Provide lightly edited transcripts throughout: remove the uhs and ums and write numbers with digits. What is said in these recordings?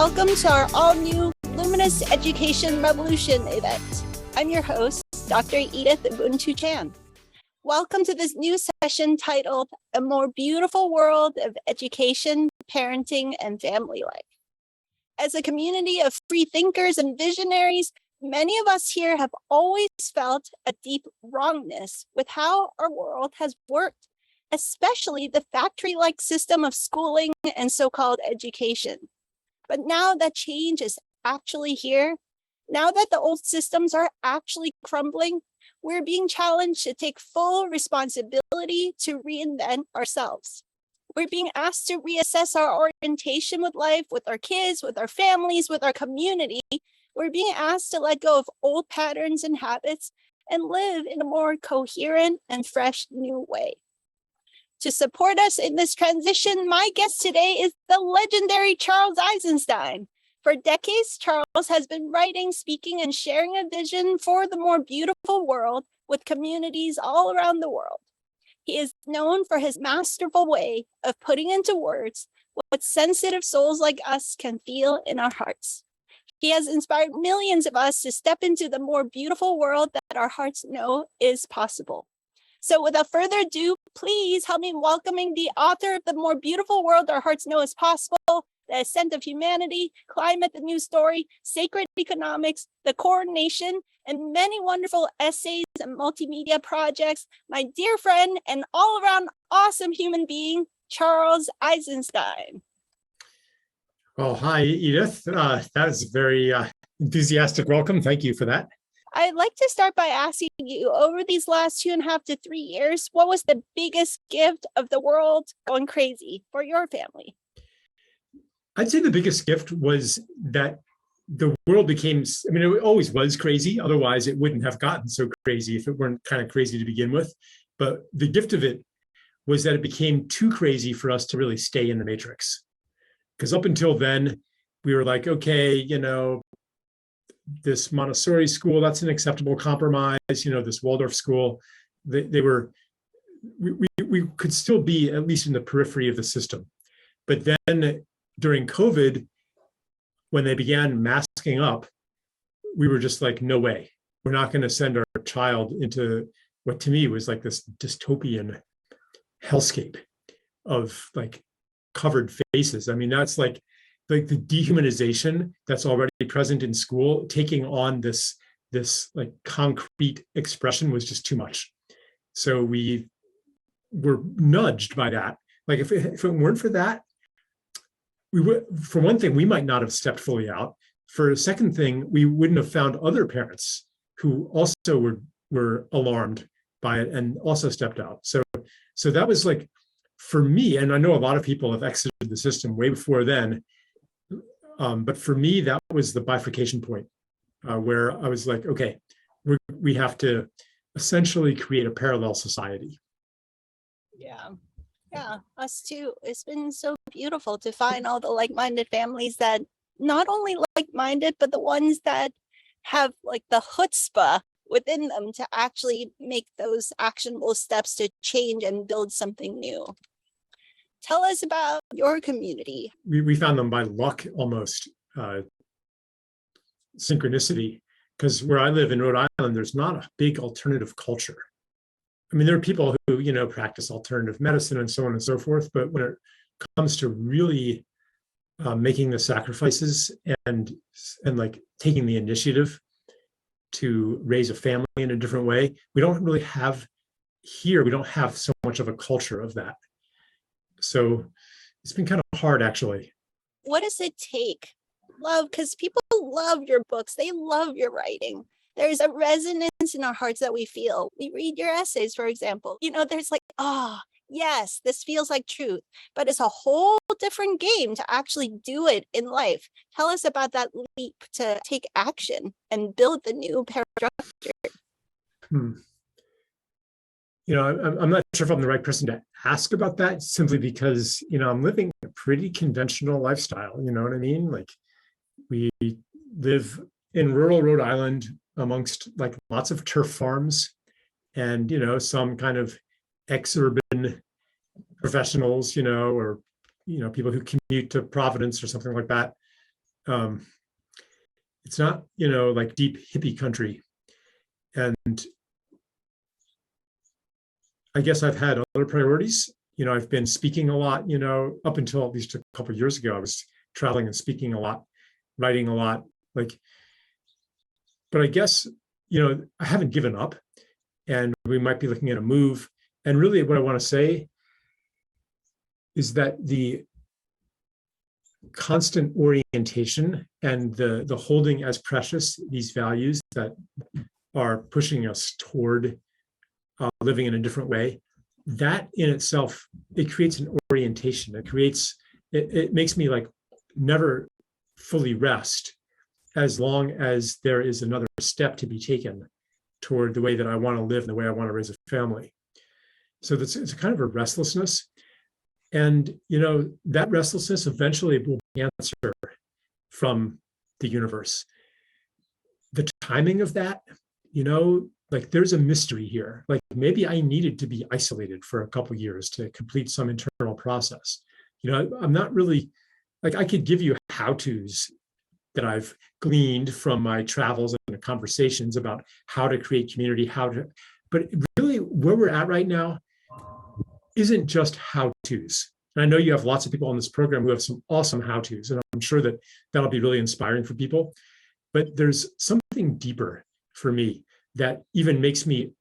welcome to our all-new Luminous Education Revolution event. I'm your host, Dr. Edith Ubuntu Chan. Welcome to this new session titled A More Beautiful World of Education, Parenting, and Family Life. As a community of free thinkers and visionaries, many of us here have always felt a deep wrongness with how our world has worked, especially the factory-like system of schooling and so-called education. But now that change is actually here, now that the old systems are actually crumbling, we're being challenged to take full responsibility to reinvent ourselves. We're being asked to reassess our orientation with life, with our kids, with our families, with our community. We're being asked to let go of old patterns and habits and live in a more coherent and fresh new way. To support us in this transition, my guest today is the legendary Charles Eisenstein. For decades, Charles has been writing, speaking, and sharing a vision for the more beautiful world with communities all around the world. He is known for his masterful way of putting into words what sensitive souls like us can feel in our hearts. He has inspired millions of us to step into the more beautiful world that our hearts know is possible. So without further ado, please help me welcoming the author of The More Beautiful World Our Hearts Know Is Possible, The Ascent of Humanity, Climate, the New Story, Sacred Economics, The Coordination, and many wonderful essays and multimedia projects, my dear friend and all-around awesome human being, Charles Eisenstein. Well, hi, Edith. That is a very enthusiastic welcome. Thank you for that. I'd like to start by asking you, over these last 2.5 to 3 years, what was the biggest gift of the world going crazy for your family? I'd say the biggest gift was that the world became, I mean, it always was crazy. Otherwise, it wouldn't have gotten so crazy if it weren't kind of crazy to begin with. But the gift of it was that it became too crazy for us to really stay in the matrix. Because up until then, we were like, okay, this Montessori school, that's an acceptable compromise. This Waldorf school, we could still be at least in the periphery of the system. But then during COVID, when they began masking up, we were just like, no way. We're not going to send our child into what to me was like this dystopian hellscape of like covered faces. I mean, that's like the dehumanization that's already present in school, taking on this like concrete expression was just too much. So we were nudged by that. Like if it weren't for that, we would, for one thing, we might not have stepped fully out. For a second thing, we wouldn't have found other parents who also were alarmed by it and also stepped out. So that was like, for me, and I know a lot of people have exited the system way before then, but for me, that was the bifurcation point where I was like, okay, we have to essentially create a parallel society. Yeah, us too. It's been so beautiful to find all the like-minded families that not only like-minded, but the ones that have like the chutzpah within them to actually make those actionable steps to change and build something new. Tell us about your community. We found them by luck, almost synchronicity, because where I live in Rhode Island, there's not a big alternative culture. I mean, there are people who, practice alternative medicine and so on and so forth, but when it comes to really making the sacrifices and like taking the initiative to raise a family in a different way, we don't really have here, we don't have so much of a culture of that. So it's been kind of hard, actually. What does it take? Love, because people love your books. They love your writing. There's a resonance in our hearts that we feel. We read your essays, for example. There's like, yes, this feels like truth. But it's a whole different game to actually do it in life. Tell us about that leap to take action and build the new parastructure. I'm not sure if I'm the right person to ask about that, simply because, I'm living a pretty conventional lifestyle. You know what I mean? Like, we live in rural Rhode Island amongst like lots of turf farms and, some kind of ex-urban professionals, or, people who commute to Providence or something like that. it's not, like deep hippie country. And I guess I've had other priorities. I've been speaking a lot, up until at least a couple of years ago, I was traveling and speaking a lot, writing a lot, but I guess, I haven't given up, and we might be looking at a move. And really what I want to say is that the constant orientation and the holding as precious these values that are pushing us toward living in a different way, that in itself, it creates an orientation. It makes me never fully rest as long as there is another step to be taken toward the way that I want to live and the way I want to raise a family. So it's a kind of a restlessness. And, that restlessness eventually will answer from the universe. The timing of that, there's a mystery here. Maybe I needed to be isolated for a couple of years to complete some internal process. I'm not really, I could give you how-tos that I've gleaned from my travels and conversations about how to create community, but really where we're at right now isn't just how-tos. And I know you have lots of people on this program who have some awesome how-tos, and I'm sure that that'll be really inspiring for people. But there's something deeper for me that even makes me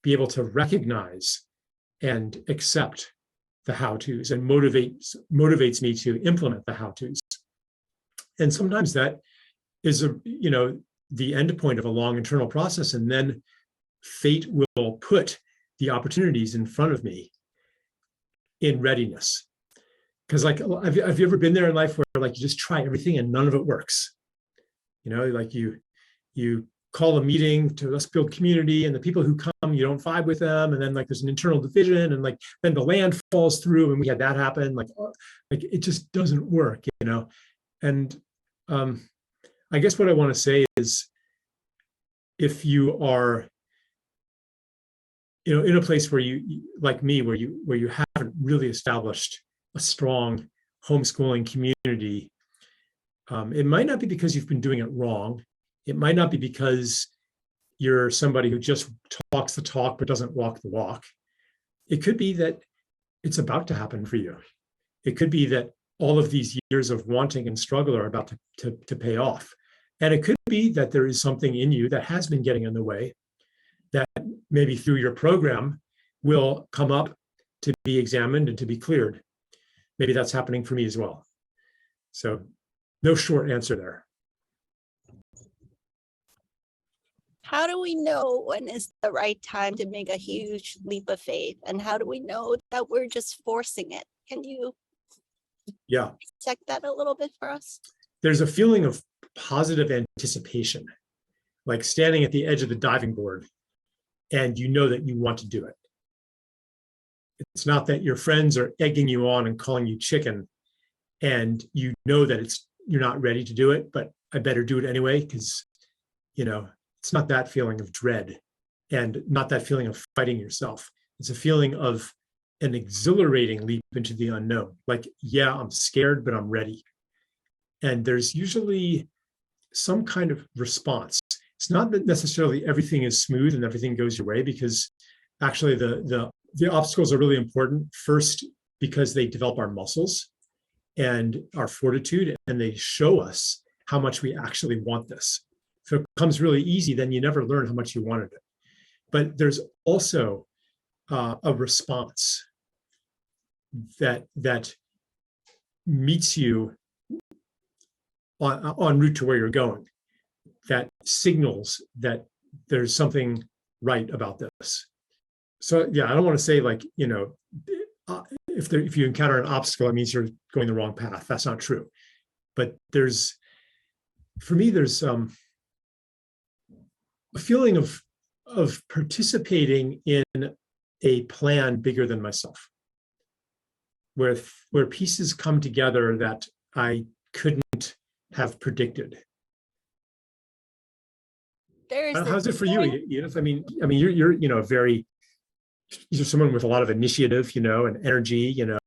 be able to recognize and accept the how-tos and motivates me to implement the how-tos. And sometimes that is the end point of a long internal process, and then fate will put the opportunities in front of me in readiness. Because have you ever been there in life where you just try everything and none of it works? You call a meeting to let's build community, and the people who come, you don't vibe with them, and then there's an internal division, and then the land falls through, and we had that happen. It just doesn't work, And I guess what I want to say is, if you are, in a place where you, like me, where you haven't really established a strong homeschooling community, it might not be because you've been doing it wrong. It might not be because you're somebody who just talks the talk but doesn't walk the walk. It could be that it's about to happen for you. It could be that all of these years of wanting and struggle are about to pay off. And it could be that there is something in you that has been getting in the way that maybe through your program will come up to be examined and to be cleared. Maybe that's happening for me as well. So no short answer there. How do we know when is the right time to make a huge leap of faith? And how do we know that we're just forcing it? Can you check that a little bit for us? There's a feeling of positive anticipation, like standing at the edge of the diving board, and you know that you want to do it. It's not that your friends are egging you on and calling you chicken, and you know that you're not ready to do it, but I better do it anyway, because it's not that feeling of dread and not that feeling of fighting yourself. It's a feeling of an exhilarating leap into the unknown. I'm scared, but I'm ready. And there's usually some kind of response. It's not that necessarily everything is smooth and everything goes your way, because actually the obstacles are really important. First, because they develop our muscles and our fortitude, and they show us how much we actually want this. If it comes really easy, then you never learn how much you wanted it. But there's also a response that meets you en route to where you're going, that signals that there's something right about this. So I don't want to say if you encounter an obstacle, it means you're going the wrong path. That's not true. But for me, there's a feeling of participating in a plan bigger than myself, where pieces come together that I couldn't have predicted. How's it for you, Edith? You're someone with a lot of initiative, and energy, and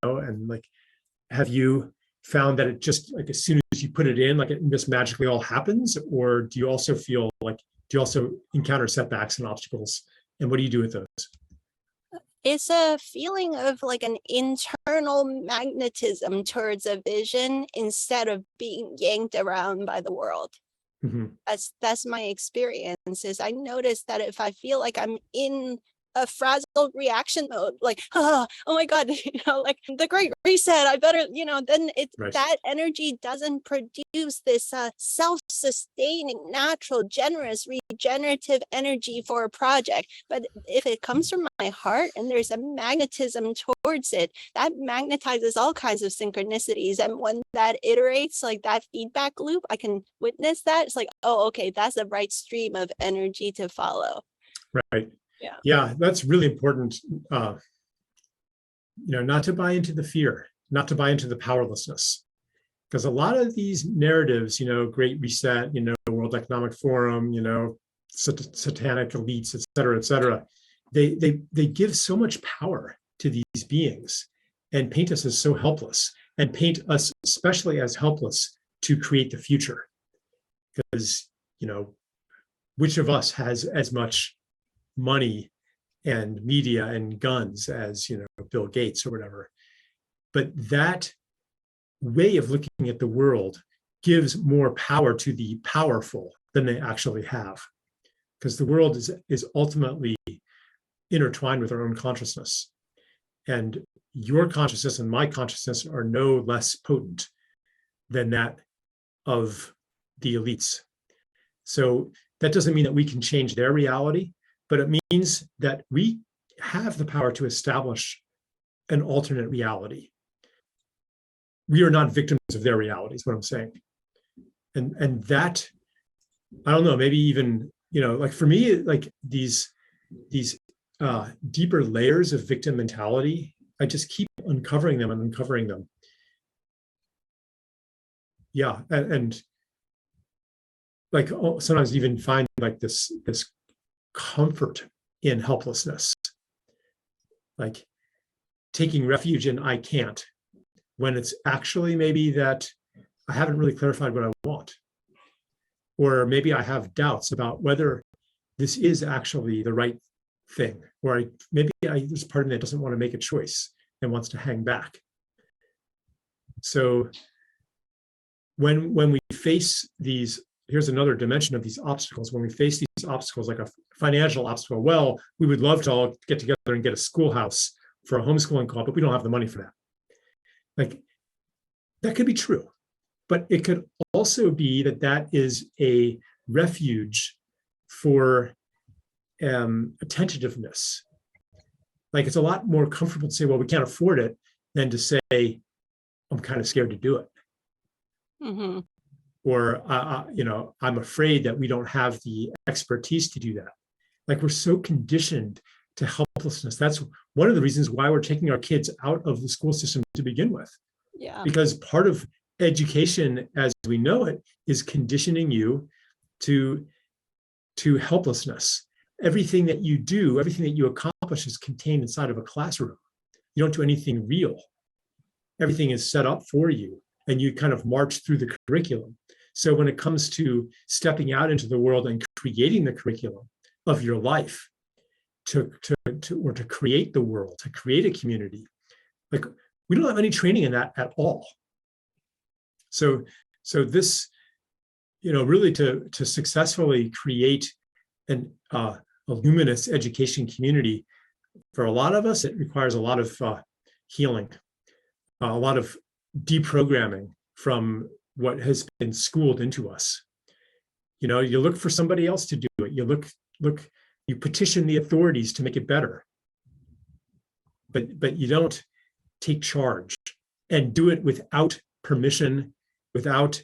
have you found that it just like as soon as you put it in, like it just magically all happens? Or do you also feel like, do you also encounter setbacks and obstacles? And what do you do with those? It's a feeling of like an internal magnetism towards a vision instead of being yanked around by the world. Mm-hmm. That's my experience. Is I notice that if I feel like I'm in a frazzled reaction mode, like, oh my God, like the great reset, I better, then Right. that energy doesn't produce this self-sustaining, natural, generous, regenerative energy for a project. But if it comes from my heart and there's a magnetism towards it, that magnetizes all kinds of synchronicities. And when that iterates, like that feedback loop, I can witness that. It's like, oh, okay, that's the right stream of energy to follow. Right. Yeah. Yeah, that's really important. Not to buy into the fear, not to buy into the powerlessness, because a lot of these narratives, Great Reset, World Economic Forum, satanic elites, et cetera, they give so much power to these beings and paint us as so helpless, and paint us especially as helpless to create the future. Because, which of us has as much money and media and guns as Bill Gates or whatever? But that way of looking at the world gives more power to the powerful than they actually have, because the world is ultimately intertwined with our own consciousness, and your consciousness and my consciousness are no less potent than that of the elites. So that doesn't mean that we can change their reality, but it means that we have the power to establish an alternate reality. We are not victims of their reality, is what I'm saying. And that, I don't know, maybe even, like for me, like these deeper layers of victim mentality, I just keep uncovering them and uncovering them. Yeah, and like sometimes even find like this comfort in helplessness, like taking refuge in I can't, when it's actually maybe that I haven't really clarified what I want, or maybe I have doubts about whether this is actually the right thing, or there's part of me that doesn't want to make a choice and wants to hang back. So when we face these, here's another dimension of these obstacles. When we face these obstacles, like a financial obstacle, well, we would love to all get together and get a schoolhouse for a homeschooling club, but we don't have the money for that. Like, that could be true, but it could also be that is a refuge for attentiveness. Like, it's a lot more comfortable to say, well, we can't afford it, than to say, I'm kind of scared to do it. Mm-hmm. Or, I'm afraid that we don't have the expertise to do that. Like, we're so conditioned to helplessness. That's one of the reasons why we're taking our kids out of the school system to begin with. Yeah. Because part of education as we know it is conditioning you to helplessness. Everything that you do, everything that you accomplish is contained inside of a classroom. You don't do anything real. Everything is set up for you, and you kind of march through the curriculum. So when it comes to stepping out into the world and creating the curriculum of your life, to create the world, to create a community, like, we don't have any training in that at all. So this, really to successfully create a luminous education community, for a lot of us, it requires a lot of healing, a lot of deprogramming from what has been schooled into us. You look for somebody else to do it. You you petition the authorities to make it better, but you don't take charge and do it without permission, without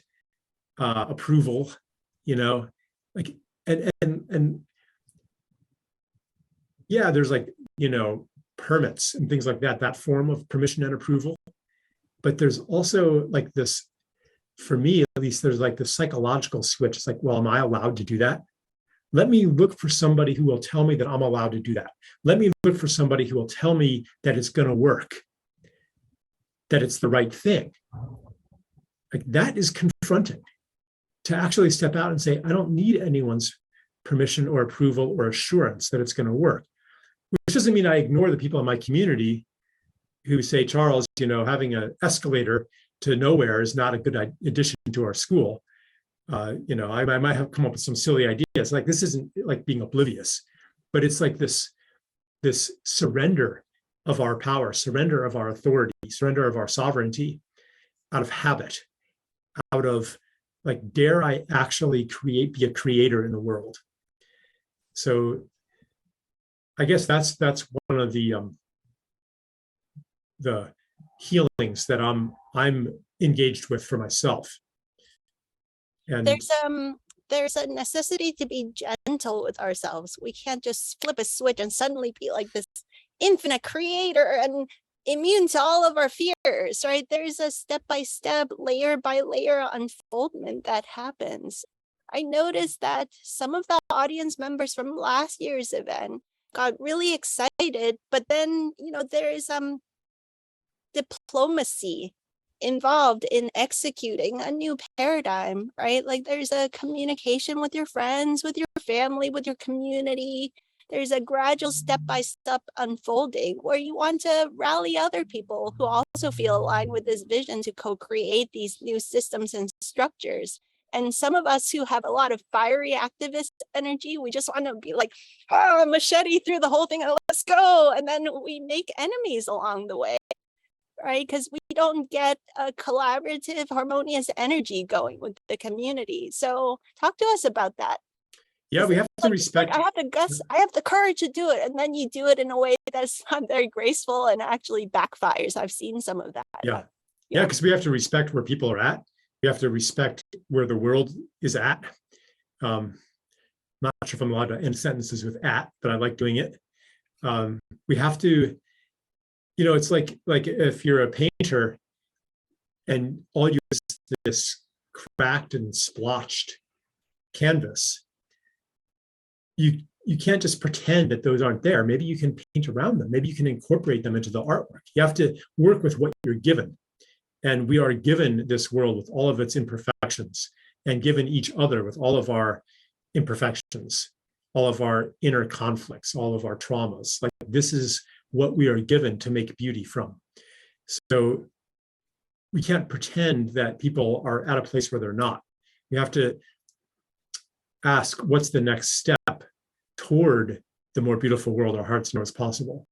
approval. Like, and yeah, there's like, permits and things like that form of permission and approval. But there's also like this, for me at least, there's like the psychological switch. It's like, well, am I allowed to do that? Let me look for somebody who will tell me that I'm allowed to do that. Let me look for somebody who will tell me that it's going to work, that it's the right thing. like that is confronting, to actually step out and say, I don't need anyone's permission or approval or assurance that it's going to work. Which doesn't mean I ignore the people in my community who say, Charles, having an escalator to nowhere is not a good addition to our school. I might have come up with some silly ideas. Like, this isn't like being oblivious, but it's like this surrender of our power, surrender of our authority, surrender of our sovereignty out of habit, out of like, dare I actually be a creator in the world? So I guess that's one of the healings that I'm engaged with for myself. And there's a necessity to be gentle with ourselves. We can't just flip a switch and suddenly be like this infinite creator and immune to all of our fears, right? There's a step-by-step, layer-by-layer unfoldment that happens. I noticed that some of the audience members from last year's event got really excited, but then, there is diplomacy involved in executing a new paradigm, right? Like, there's a communication with your friends, with your family, with your community. There's a gradual step-by-step unfolding where you want to rally other people who also feel aligned with this vision to co-create these new systems and structures. And some of us who have a lot of fiery activist energy, we just want to be like, machete through the whole thing and let's go. And then we make enemies along the way, right? Because we don't get a collaborative, harmonious energy going with the community. So talk to us about that. Yeah, we have to respect. I have the courage to do it. And then you do it in a way that's not very graceful and actually backfires. I've seen some of that. Yeah, because we have to respect where people are at. We have to respect where the world is at. Not sure if I'm allowed to end sentences with "at," but I like doing it. We have to, it's like if you're a painter and all you is this cracked and splotched canvas, you can't just pretend that those aren't there. Maybe you can paint around them. Maybe you can incorporate them into the artwork. You have to work with what you're given. And we are given this world with all of its imperfections, and given each other with all of our imperfections, all of our inner conflicts, all of our traumas. Like, this is what we are given to make beauty from. So we can't pretend that people are at a place where they're not. We have to ask, what's the next step toward the more beautiful world our hearts know is possible?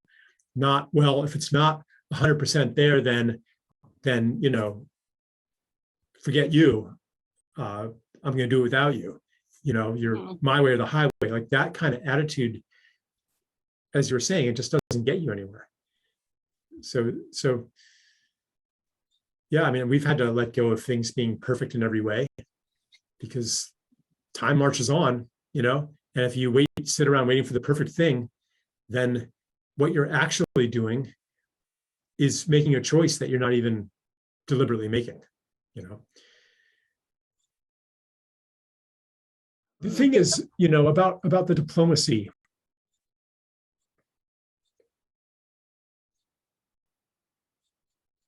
Not, well, if it's not 100% there, then forget you. I'm going to do it without you. You're my way or the highway. Like, that kind of attitude, as you were saying, it just doesn't get you anywhere. So yeah, I mean, we've had to let go of things being perfect in every way because time marches on, and if you sit around waiting for the perfect thing, then what you're actually doing is making a choice that you're not even deliberately making. The thing is, about the diplomacy.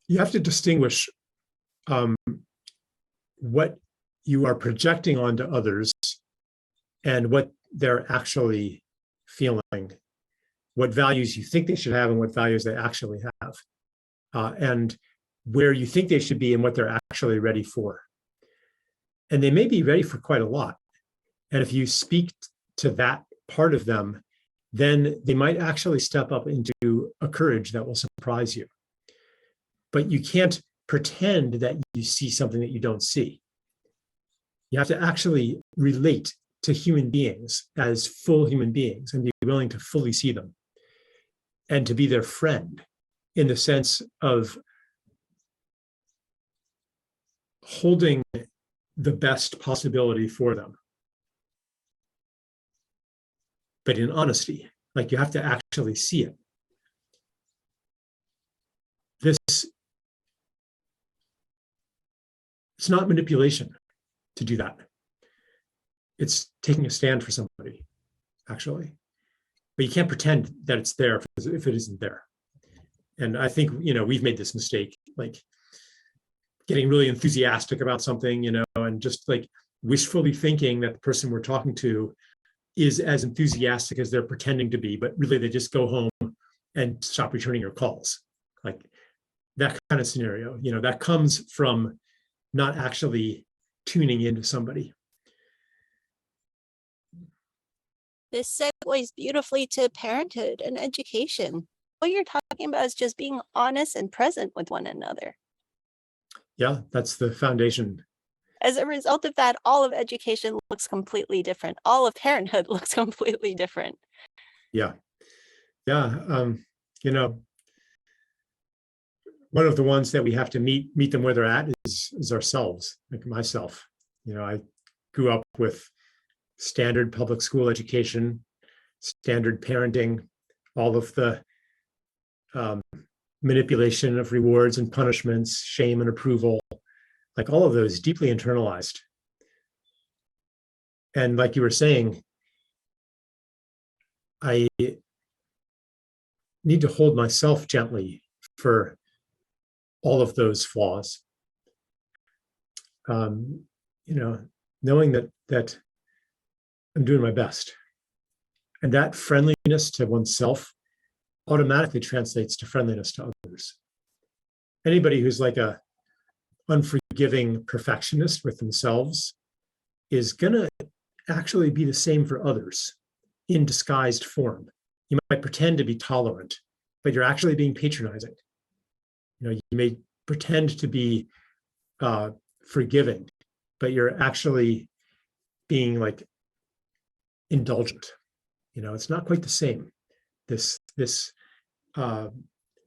You have to distinguish what you are projecting onto others and what they're actually feeling, what values you think they should have and what values they actually have, and where you think they should be and what they're actually ready for. And they may be ready for quite a lot. And if you speak to that part of them, then they might actually step up into a courage that will surprise you. But you can't pretend that you see something that you don't see. You have to actually relate to human beings as full human beings and be willing to fully see them and to be their friend in the sense of holding the best possibility for them. But in honesty, like, you have to actually see it. It's not manipulation to do that. It's taking a stand for somebody, actually. But you can't pretend that it's there if it isn't there. And I think, we've made this mistake. Like, getting really enthusiastic about something, and just like wishfully thinking that the person we're talking to is as enthusiastic as they're pretending to be, but really they just go home and stop returning your calls. Like that kind of scenario, that comes from not actually tuning into somebody. This segues beautifully to parenthood and education. What you're talking about is just being honest and present with one another. Yeah, that's the foundation. As a result of that, all of education looks completely different. All of parenthood looks completely different. Yeah. One of the ones that we have to meet them where they're at is ourselves, like myself. I grew up with standard public school education, standard parenting, all of the manipulation of rewards and punishments, shame and approval, like all of those deeply internalized. And like you were saying, I need to hold myself gently for all of those flaws. Knowing that I'm doing my best. And that friendliness to oneself automatically translates to friendliness to others. Anybody who's like a unforgiving perfectionist with themselves is gonna actually be the same for others in disguised form. You might pretend to be tolerant, but you're actually being patronizing. You may pretend to be forgiving, but you're actually being like indulgent. It's not quite the same. This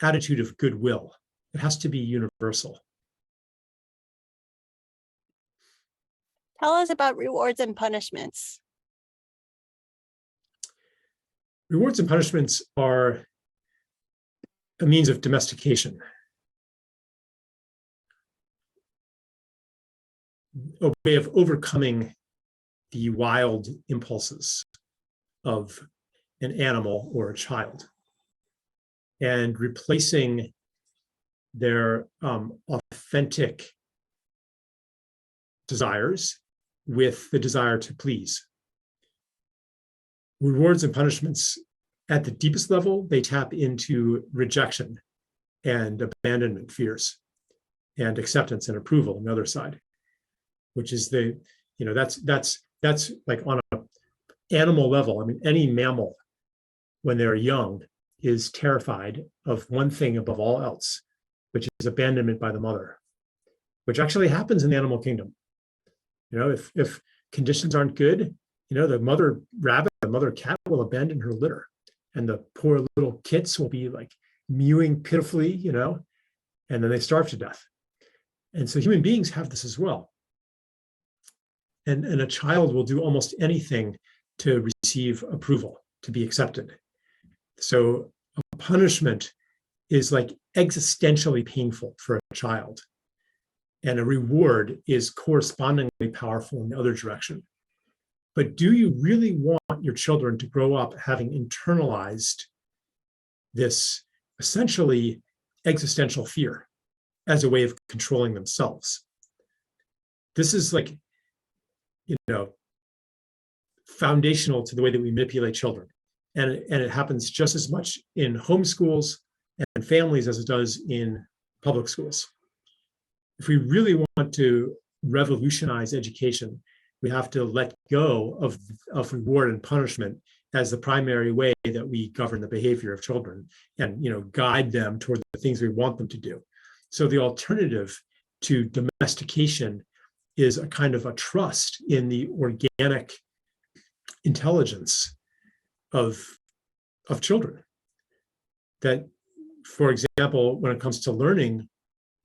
attitude of goodwill, it has to be universal. Tell us about rewards and punishments. Rewards and punishments are a means of domestication. A way of overcoming the wild impulses of an animal or a child and replacing their authentic desires with the desire to please. Rewards and punishments at the deepest level, they tap into rejection and abandonment fears and acceptance and approval on the other side, which is that's like on an animal level. I mean, any mammal when they're young is terrified of one thing above all else, which is abandonment by the mother, which actually happens in the animal kingdom. If conditions aren't good, the mother rabbit, the mother cat will abandon her litter, and the poor little kits will be like mewing pitifully, and then they starve to death. And so human beings have this as well. And a child will do almost anything to receive approval, to be accepted. So a punishment is like existentially painful for a child. And a reward is correspondingly powerful in the other direction. But do you really want your children to grow up having internalized this essentially existential fear as a way of controlling themselves? This is like, foundational to the way that we manipulate children. And it happens just as much in homeschools and families as it does in public schools. If we really want to revolutionize education, we have to let go of reward and punishment as the primary way that we govern the behavior of children and guide them toward the things we want them to do. So the alternative to domestication is a kind of a trust in the organic intelligence of children. That, for example, when it comes to learning,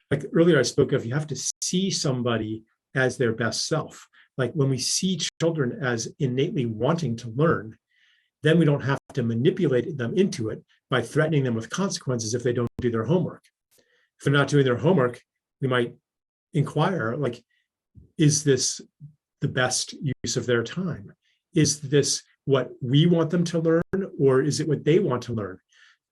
like earlier I spoke of, you have to see somebody as their best self. Like when we see children as innately wanting to learn, then we don't have to manipulate them into it by threatening them with consequences if they don't do their homework. If they're not doing their homework, we might inquire, like, is this the best use of their time? Is this what we want them to learn, or is it what they want to learn?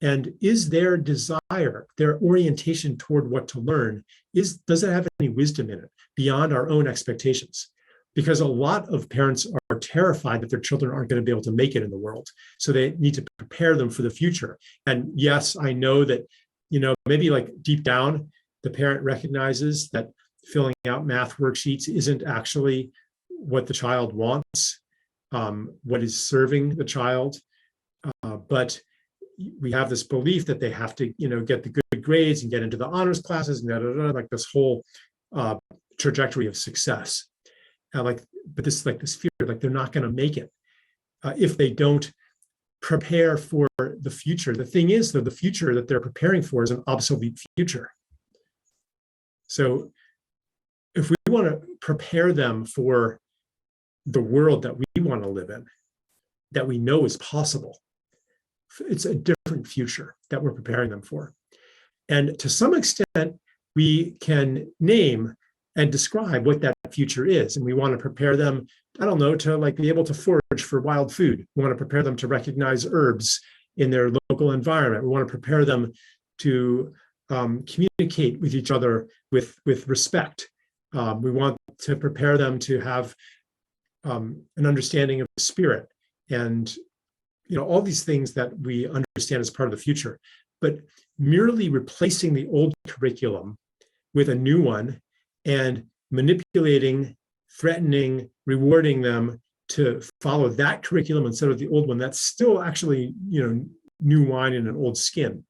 And is their desire, their orientation toward what to learn, does it have any wisdom in it beyond our own expectations? Because a lot of parents are terrified that their children aren't going to be able to make it in the world. So they need to prepare them for the future. And yes, I know that, maybe like deep down, the parent recognizes that filling out math worksheets isn't actually what the child wants, what is serving the child. But we have this belief that they have to, get the good grades and get into the honors classes and like this whole trajectory of success. But this fear, like they're not going to make it if they don't prepare for the future. The thing is, though, the future that they're preparing for is an obsolete future. So if we want to prepare them for the world that we want to live in, that we know is possible, it's a different future that we're preparing them for. And to some extent, we can name and describe what that future is. And we want to prepare them, to like be able to forage for wild food. We want to prepare them to recognize herbs in their local environment. We want to prepare them to communicate with each other with respect. We want to prepare them to have an understanding of the spirit and all these things that we understand as part of the future. But merely replacing the old curriculum with a new one and manipulating, threatening, rewarding them to follow that curriculum instead of the old one, that's still actually, new wine in an old skin.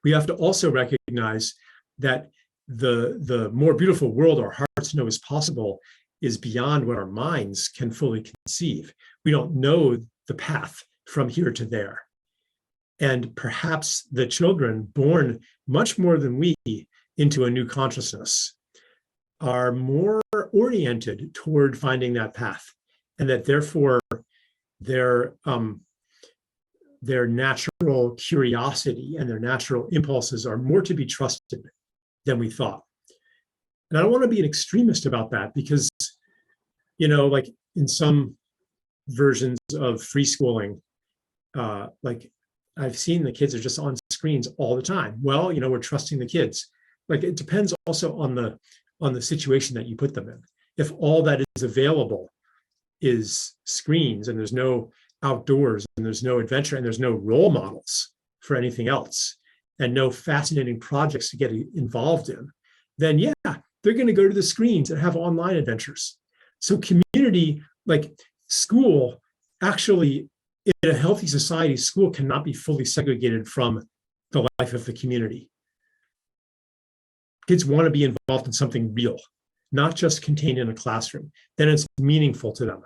We have to also recognize that the more beautiful world our hearts know is possible is beyond what our minds can fully conceive. We don't know the path from here to there. And perhaps the children born much more than we into a new consciousness are more oriented toward finding that path, and that therefore their natural curiosity and their natural impulses are more to be trusted than we thought. And I don't want to be an extremist about that because, like in some versions of free schooling, like I've seen the kids are just on screens all the time. Well, we're trusting the kids. Like it depends also on the situation that you put them in. If all that is available is screens and there's no outdoors and there's no adventure and there's no role models for anything else and no fascinating projects to get involved in, then yeah, they're going to go to the screens and have online adventures. So community, like school, actually in a healthy society, school cannot be fully segregated from the life of the community. Kids want to be involved in something real, not just contained in a classroom. Then it's meaningful to them.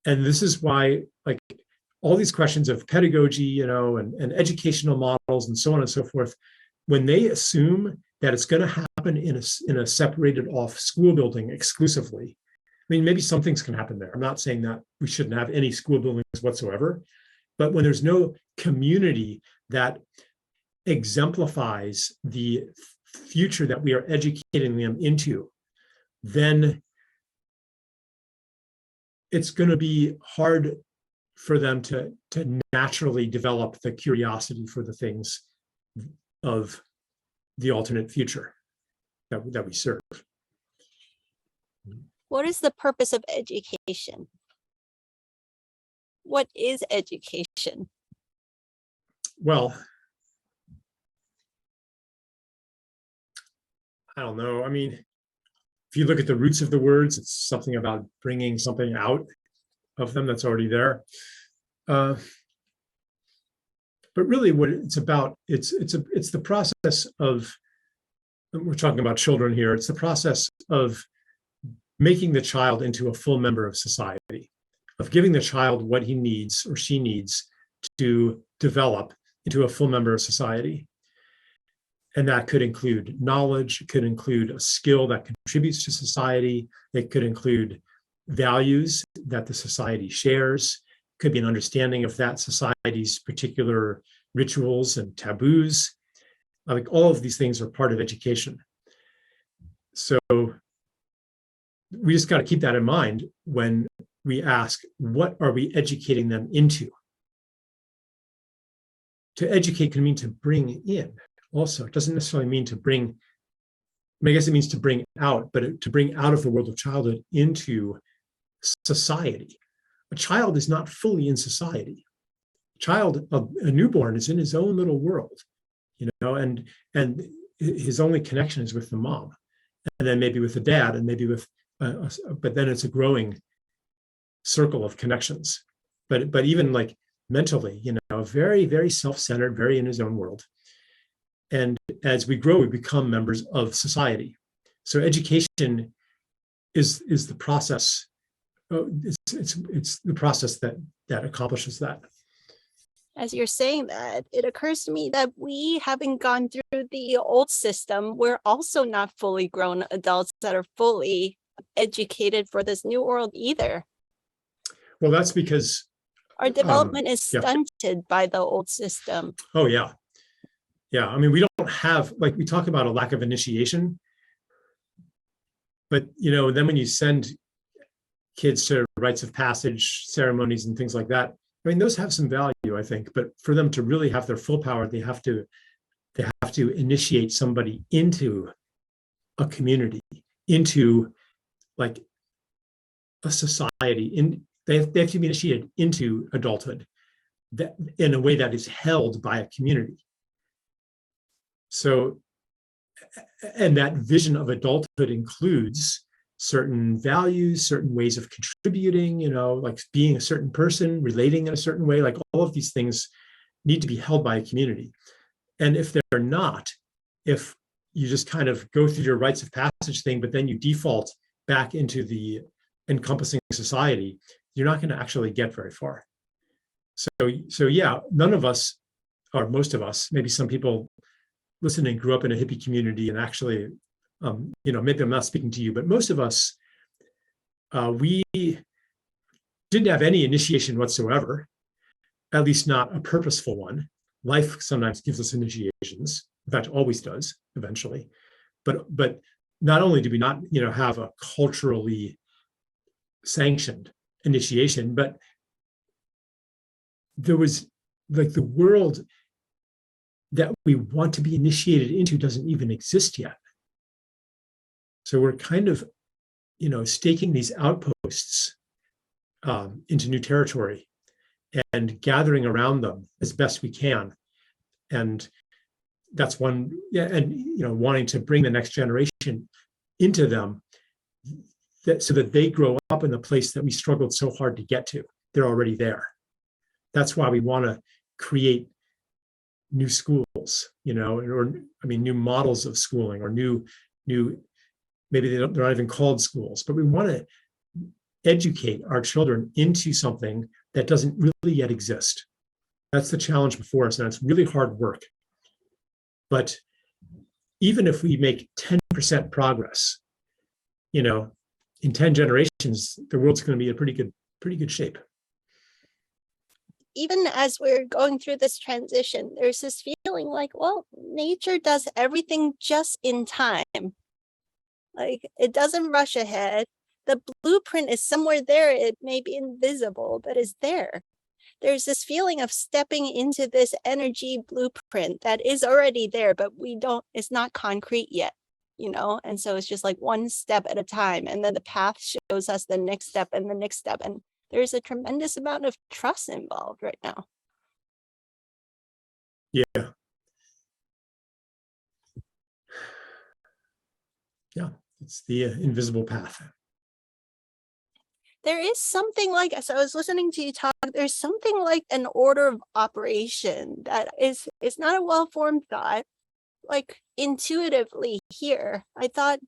And this is why, like, all these questions of pedagogy, and educational models and so on and so forth, when they assume that it's going to happen in a separated off school building exclusively, I mean, maybe some things can happen there. I'm not saying that we shouldn't have any school buildings whatsoever, but when there's no community that exemplifies the future that we are educating them into, then it's going to be hard for them to naturally develop the curiosity for the things of the alternate future that we serve. What is the purpose of education? What is education? Well, I don't know. I mean, if you look at the roots of the words, it's something about bringing something out of them that's already there. But really what it's about, it's the process of, we're talking about children here, it's the process of making the child into a full member of society, of giving the child what he needs or she needs to develop into a full member of society. And that could include knowledge, it could include a skill that contributes to society, it could include values that the society shares, it could be an understanding of that society's particular rituals and taboos. Like all of these things are part of education. So we just got to keep that in mind when we ask, what are we educating them into? to educate can mean to bring in also. It doesn't necessarily mean to bring, I guess it means to bring out, but to bring out of the world of childhood into society. A child is not fully in society. A newborn is in his own little world, and his only connection is with the mom, and then maybe with the dad, and maybe with, but then it's a growing circle of connections. But even like mentally, very, very self-centered, very in his own world. And as we grow, we become members of society. So education is the process. It's the process that accomplishes that. As you're saying that, it occurs to me that we, having gone through the old system, we're also not fully grown adults that are fully educated for this new world either. Well, that's because our development is stunted by the old system. Oh, yeah. Yeah. I mean, we don't have, like, we talk about a lack of initiation, but, then when you send kids to rites of passage ceremonies and things like that, I mean, those have some value, I think, but for them to really have their full power, they have to initiate somebody into a community, into like a society. They have to be initiated into adulthood that in a way that is held by a community. So, and that vision of adulthood includes certain values, certain ways of contributing, like being a certain person, relating in a certain way, like all of these things need to be held by a community. And if they're not, if you just kind of go through your rites of passage thing, but then you default back into the encompassing society, you're not going to actually get very far. So yeah, none of us, or most of us, maybe some people listening grew up in a hippie community and actually, maybe I'm not speaking to you, but most of us, we didn't have any initiation whatsoever, at least not a purposeful one. Life sometimes gives us initiations, in fact, always does eventually. But not only do we not, have a culturally sanctioned initiation, but there was like the world that we want to be initiated into doesn't even exist yet. So we're kind of, staking these outposts into new territory and gathering around them as best we can. And that's one, wanting to bring the next generation into them so that they grow up in the place that we struggled so hard to get to. They're already there. That's why we want to create new schools, new models of schooling, or new, maybe they're not even called schools, but we want to educate our children into something that doesn't really yet exist. That's the challenge before us, and it's really hard work. But even if we make 10% progress, in 10 generations, the world's going to be in pretty good shape. Even as we're going through this transition, there's this feeling like, well, nature does everything just in time. Like, it doesn't rush ahead. The blueprint is somewhere there. It may be invisible, but it's there. There's this feeling of stepping into this energy blueprint that is already there, but it's not concrete yet, and so it's just like one step at a time. And then the path shows us the next step and the next step. And there's a tremendous amount of trust involved right now. Yeah. Yeah, it's the invisible path. There is something like, as I was listening to you talk, there's something like an order of operation that is not a well-formed thought. Like intuitively here, I thought,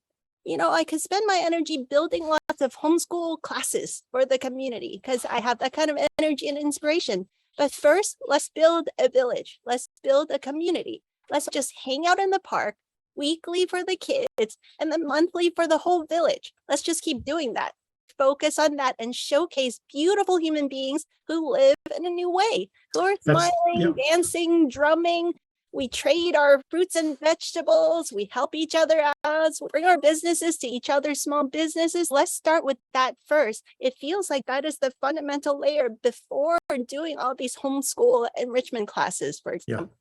I could spend my energy building lots of homeschool classes for the community because I have that kind of energy and inspiration. But first, let's build a village. Let's build a community. Let's just hang out in the park weekly for the kids and then monthly for the whole village. Let's just keep doing that. Focus on that and showcase beautiful human beings who live in a new way, who are smiling, dancing, drumming, We trade our fruits and vegetables. We help each other out. We bring our businesses to each other's small businesses. Let's start with that first. It feels like that is the fundamental layer before doing all these homeschool enrichment classes, for example.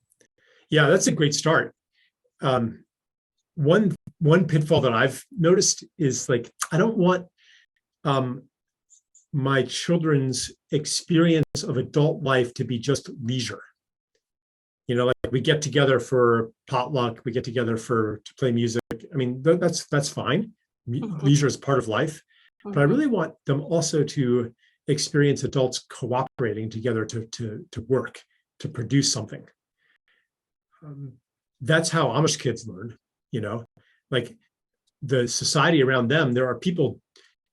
Yeah, that's a great start. One pitfall that I've noticed is like, I don't want my children's experience of adult life to be just leisure. You know, like we get together for potluck, we get together to play music. I mean, that's fine. Leisure is part of life, but I really want them also to experience adults cooperating together to work, to produce something. That's how Amish kids learn, you know, like the society around them, there are people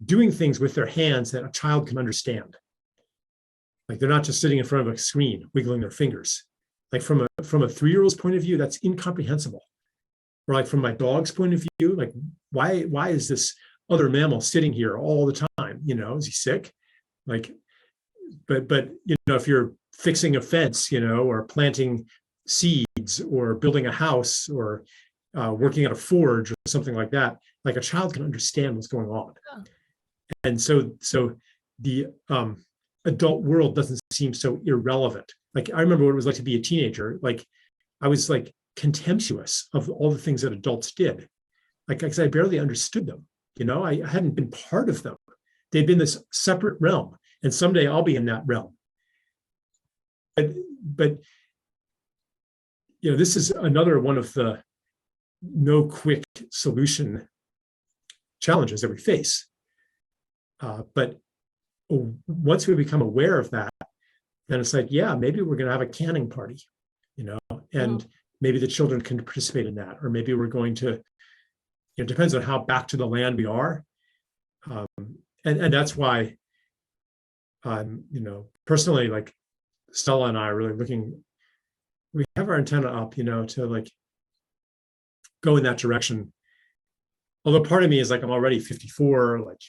doing things with their hands that a child can understand. Like they're not just sitting in front of a screen, wiggling their fingers. Like from a 3-year-old's point of view, that's incomprehensible. Or like from my dog's point of view, like why is this other mammal sitting here all the time? You know, is he sick? Like, but you know, if you're fixing a fence, you know, or planting seeds or building a house or working at a forge or something like that, like a child can understand what's going on. Yeah. And so the adult world doesn't seem so irrelevant. Like I remember what it was like to be a teenager. Like I was like contemptuous of all the things that adults did. Like, because I barely understood them. You know, I hadn't been part of them. They'd been this separate realm, and someday I'll be in that realm. But you know, this is another one of the no quick solution challenges that we face. But once we become aware of that, then it's like, yeah, maybe we're going to have a canning party, you know, and maybe the children can participate in that, or maybe we're going to, it depends on how back to the land we are. And that's why, you know, personally, like Stella and I are really looking, we have our antenna up, you know, to like go in that direction. Although part of me is like, I'm already 54, like,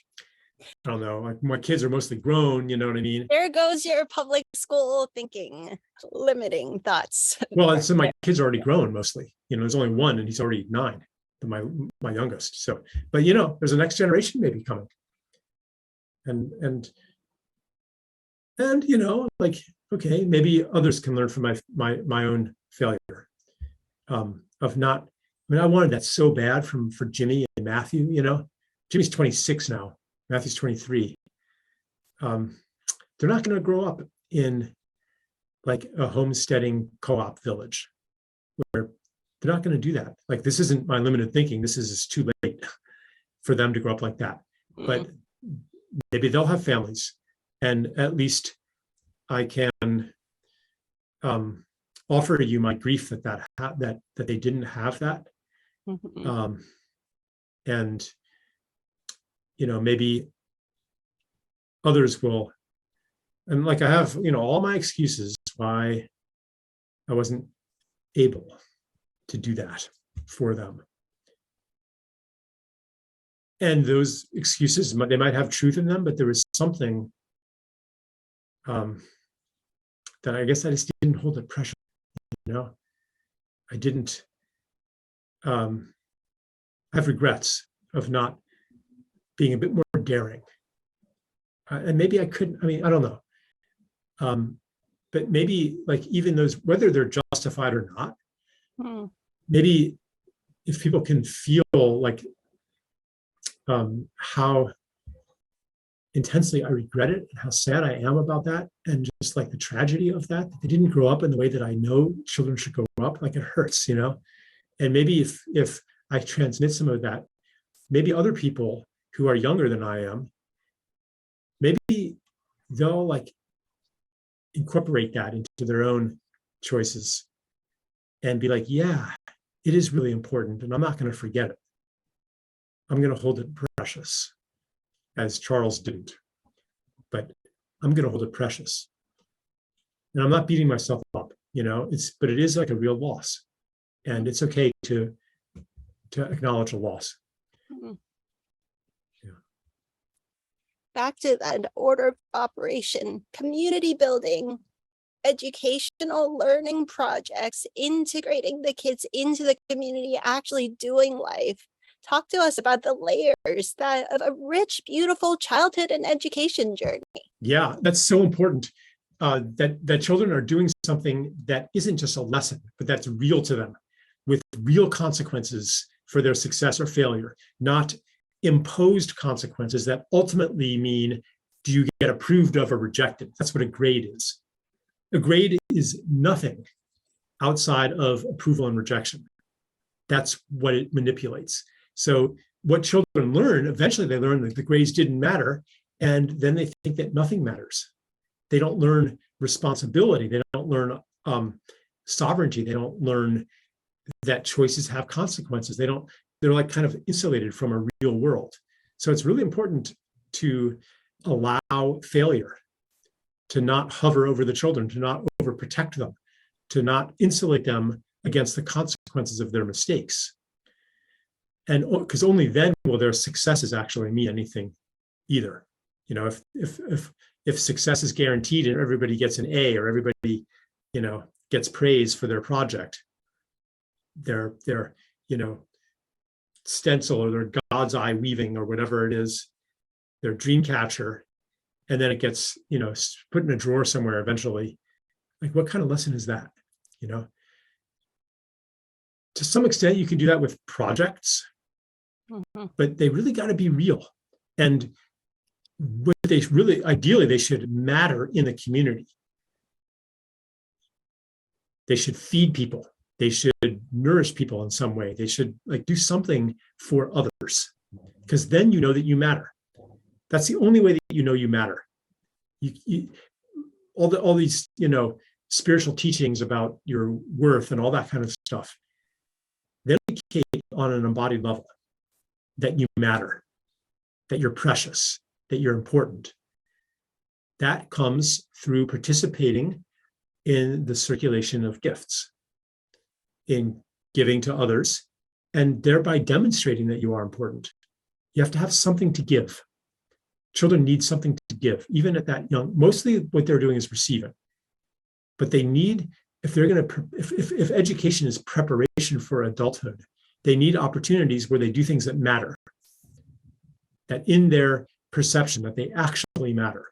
I don't know, like my kids are mostly grown, you know what I mean? There goes your public school thinking, limiting thoughts. Well, and so my kids are already grown mostly, you know, there's only one and he's already 9, my youngest. So, but you know, there's a next generation maybe coming. And you know, like, okay, maybe others can learn from my own failure of not, I mean, I wanted that so bad for Jimmy and Matthew, you know. Jimmy's 26 now, Matthew's 23. They're not going to grow up in like a homesteading co-op village where they're not going to do that. Like, this isn't my limited thinking. This is too late for them to grow up like that. But maybe they'll have families, and at least I can offer you my grief that they didn't have that. And you know, maybe others will, and like I have, you know, all my excuses why I wasn't able to do that for them. And those excuses, they might have truth in them, but there was something that I guess I just didn't hold the pressure, you know. I didn't have regrets of not being a bit more daring. And maybe I couldn't, I mean, I don't know. But maybe like even those, whether they're justified or not, maybe if people can feel like how intensely I regret it and how sad I am about that, and just like the tragedy of that they didn't grow up in the way that I know children should grow up, like it hurts, you know. And maybe if I transmit some of that, maybe other people who are younger than I am, maybe they'll like incorporate that into their own choices and be like, yeah, it is really important, and I'm not going to forget it. I'm going to hold it precious, as Charles didn't, but I'm going to hold it precious. And I'm not beating myself up, you know, but it is like a real loss, and it's okay to acknowledge a loss. Yeah. Back to that order of operation, community building. educational learning projects, integrating the kids into the community, actually doing life. Talk to us about the layers of a rich, beautiful childhood and education journey. Yeah, that's so important. That children are doing something that isn't just a lesson, but that's real to them, with real consequences for their success or failure, not imposed consequences that ultimately mean, do you get approved of or rejected? That's what a grade is. A grade is nothing outside of approval and rejection. That's what it manipulates. So what children learn, eventually they learn that the grades didn't matter, and then they think that nothing matters. They don't learn responsibility. They don't learn sovereignty. They don't learn that choices have consequences. They're like kind of insulated from a real world. So it's really important to allow failure, to not hover over the children, to not overprotect them, to not insulate them against the consequences of their mistakes. And because only then will their successes actually mean anything either. You know, if success is guaranteed and everybody gets an A, or everybody, you know, gets praise for their project, their you know, stencil or their God's eye weaving or whatever it is, their dream catcher, and then it gets, you know, put in a drawer somewhere eventually. Like, what kind of lesson is that? You know, to some extent you can do that with projects, but they really got to be real. And what they really, ideally, they should matter in the community. They should feed people. They should nourish people in some way. They should like do something for others, because then you know that you matter. That's the only way that you know you matter. All these, you know, spiritual teachings about your worth and all that kind of stuff, they indicate on an embodied level that you matter, that you're precious, that you're important. That comes through participating in the circulation of gifts, in giving to others, and thereby demonstrating that you are important. You have to have something to give. Children need something to give, even at that young. Mostly what they're doing is receiving. But they need, if they're going to, if education is preparation for adulthood, they need opportunities where they do things that matter, that in their perception, that they actually matter,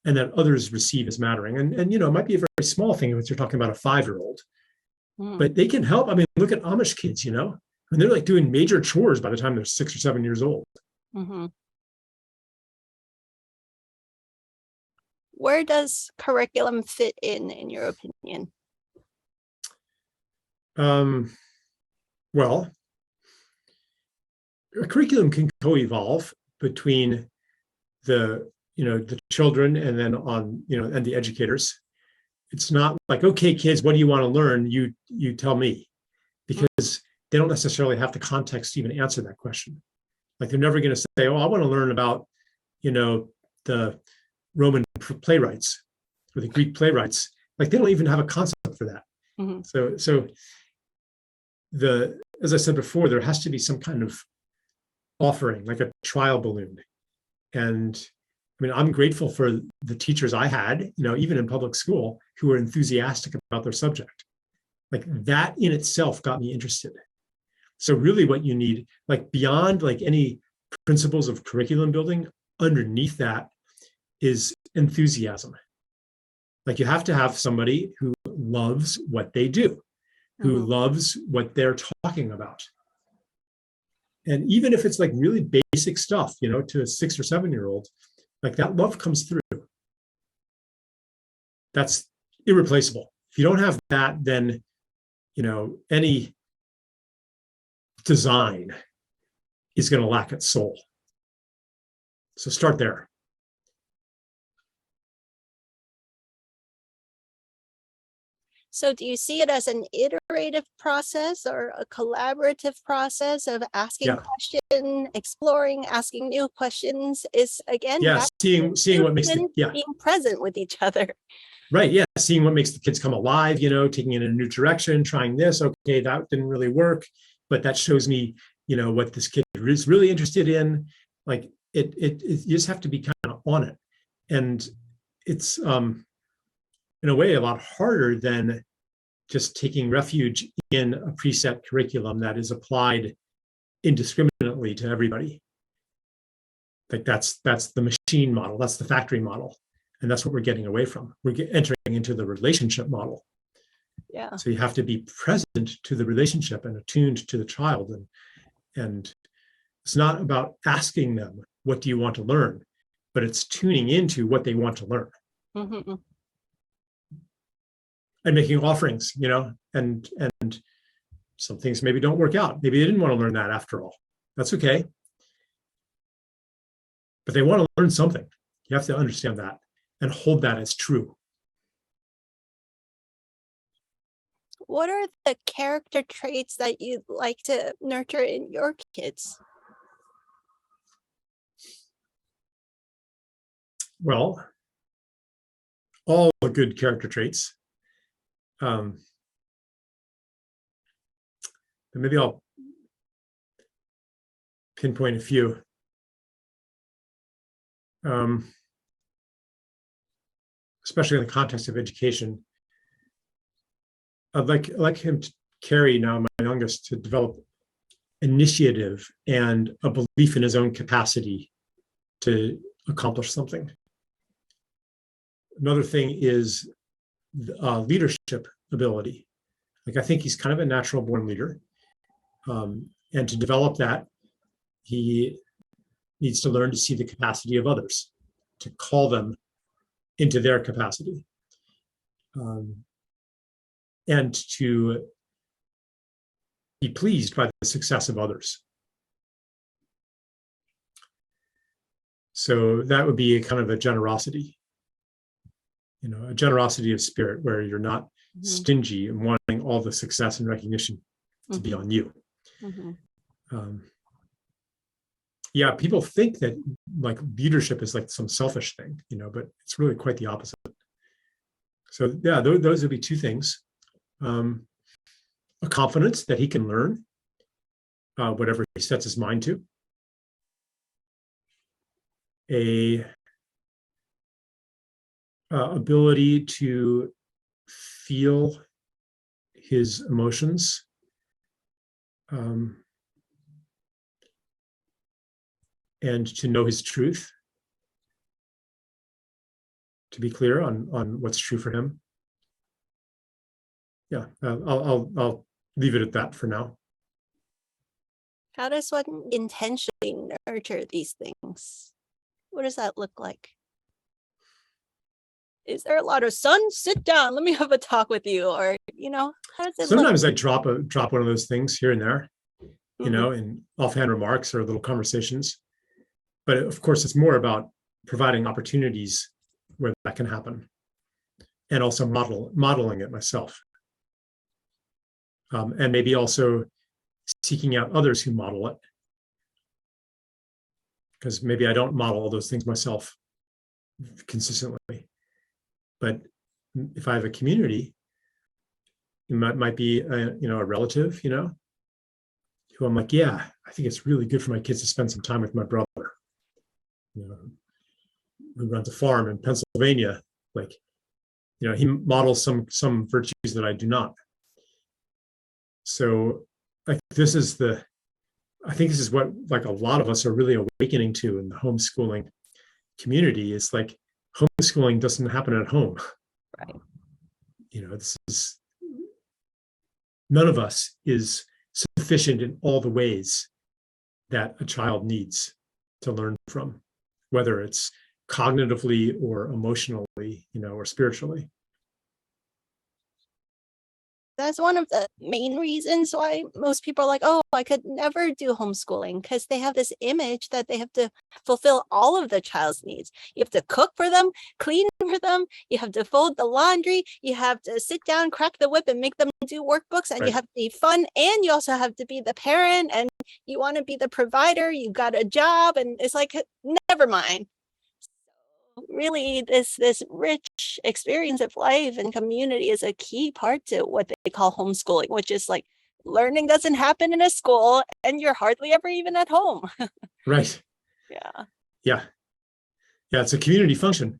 and that others receive as mattering. And you know, it might be a very small thing if you're talking about a 5-year-old, but they can help. I mean, look at Amish kids, you know, and they're like doing major chores by the time they're 6 or 7 years old. Where does curriculum fit in your opinion? Well, a curriculum can co-evolve between the, you know, the children and then on, you know, and the educators. It's not like, okay, kids, what do you want to learn? You tell me, because they don't necessarily have the context to even answer that question. Like, they're never going to say, oh, I want to learn about, you know, the Roman playwrights or the Greek playwrights. Like, they don't even have a concept for that. So as I said before, there has to be some kind of offering, like a trial balloon. And I mean, I'm grateful for the teachers I had, you know, even in public school, who were enthusiastic about their subject. Like, that in itself got me interested. So really what you need, like, beyond like any principles of curriculum building, underneath that is enthusiasm. Like, you have to have somebody who loves what they do, who loves what they're talking about. And even if it's like really basic stuff, you know, to a 6 or 7-year-old, like, that love comes through. That's irreplaceable. If you don't have that, then, you know, any design is going to lack its soul. So start there. So do you see it as an iterative process or a collaborative process of asking questions, exploring, asking new questions? Is again, seeing what makes being present with each other. Right. Yeah. Seeing what makes the kids come alive, you know, taking it in a new direction, trying this. Okay, that didn't really work, but that shows me, you know, what this kid is really interested in. Like, you just have to be kind of on it. And it's, in a way, a lot harder than just taking refuge in a preset curriculum that is applied indiscriminately to everybody. Like that's the machine model, that's the factory model. And that's what we're getting away from. We're entering into the relationship model. Yeah. So you have to be present to the relationship and attuned to the child. And it's not about asking them, what do you want to learn? But it's tuning into what they want to learn. Mm-hmm. And making offerings, and some things maybe don't work out. Maybe they didn't want to learn that after all. That's okay. But they want to learn something. You have to understand that and hold that as true. What are the character traits that you'd like to nurture in your kids? Well, all the good character traits. But maybe I'll pinpoint a few. Especially in the context of education. I'd like him to carry now, my youngest, to develop initiative and a belief in his own capacity to accomplish something. Another thing is leadership ability. Like I think he's kind of a natural born leader. And to develop that, he needs to learn to see the capacity of others, to call them into their capacity. And to be pleased by the success of others. So that would be a kind of a generosity, a generosity of spirit where you're not stingy and wanting all the success and recognition to be on you. Yeah, people think that like leadership is like some selfish thing, but it's really quite the opposite. So yeah, those would be two things. A confidence that he can learn whatever he sets his mind to. A ability to feel his emotions. And to know his truth. To be clear on what's true for him. Yeah, I'll leave it at that for now. How does one intentionally nurture these things? What does that look like? Is there a lot of son, sit down, let me have a talk with you? Or, how does it Sometimes look? I drop one of those things here and there, in offhand remarks or little conversations. But of course, it's more about providing opportunities where that can happen. And also modeling it myself. And maybe also seeking out others who model it. Because maybe I don't model all those things myself consistently. But if I have a community, it might be a relative, who I'm like, yeah, I think it's really good for my kids to spend some time with my brother, who runs a farm in Pennsylvania. Like, he models some virtues that I do not. So I think this is what like a lot of us are really awakening to in the homeschooling community. Is like homeschooling doesn't happen at home. Right. This is, none of us is sufficient in all the ways that a child needs to learn from, whether it's cognitively or emotionally, or spiritually. That's one of the main reasons why most people are like, oh, I could never do homeschooling, because they have this image that they have to fulfill all of the child's needs. You have to cook for them, clean for them, you have to fold the laundry, you have to sit down, crack the whip and make them do workbooks, and Right. You have to be fun, and you also have to be the parent, and you want to be the provider, you got a job, and it's like, never mind. Really, this rich experience of life and community is a key part to what they call homeschooling, which is like learning doesn't happen in a school and you're hardly ever even at home. Right. Yeah. It's a community function.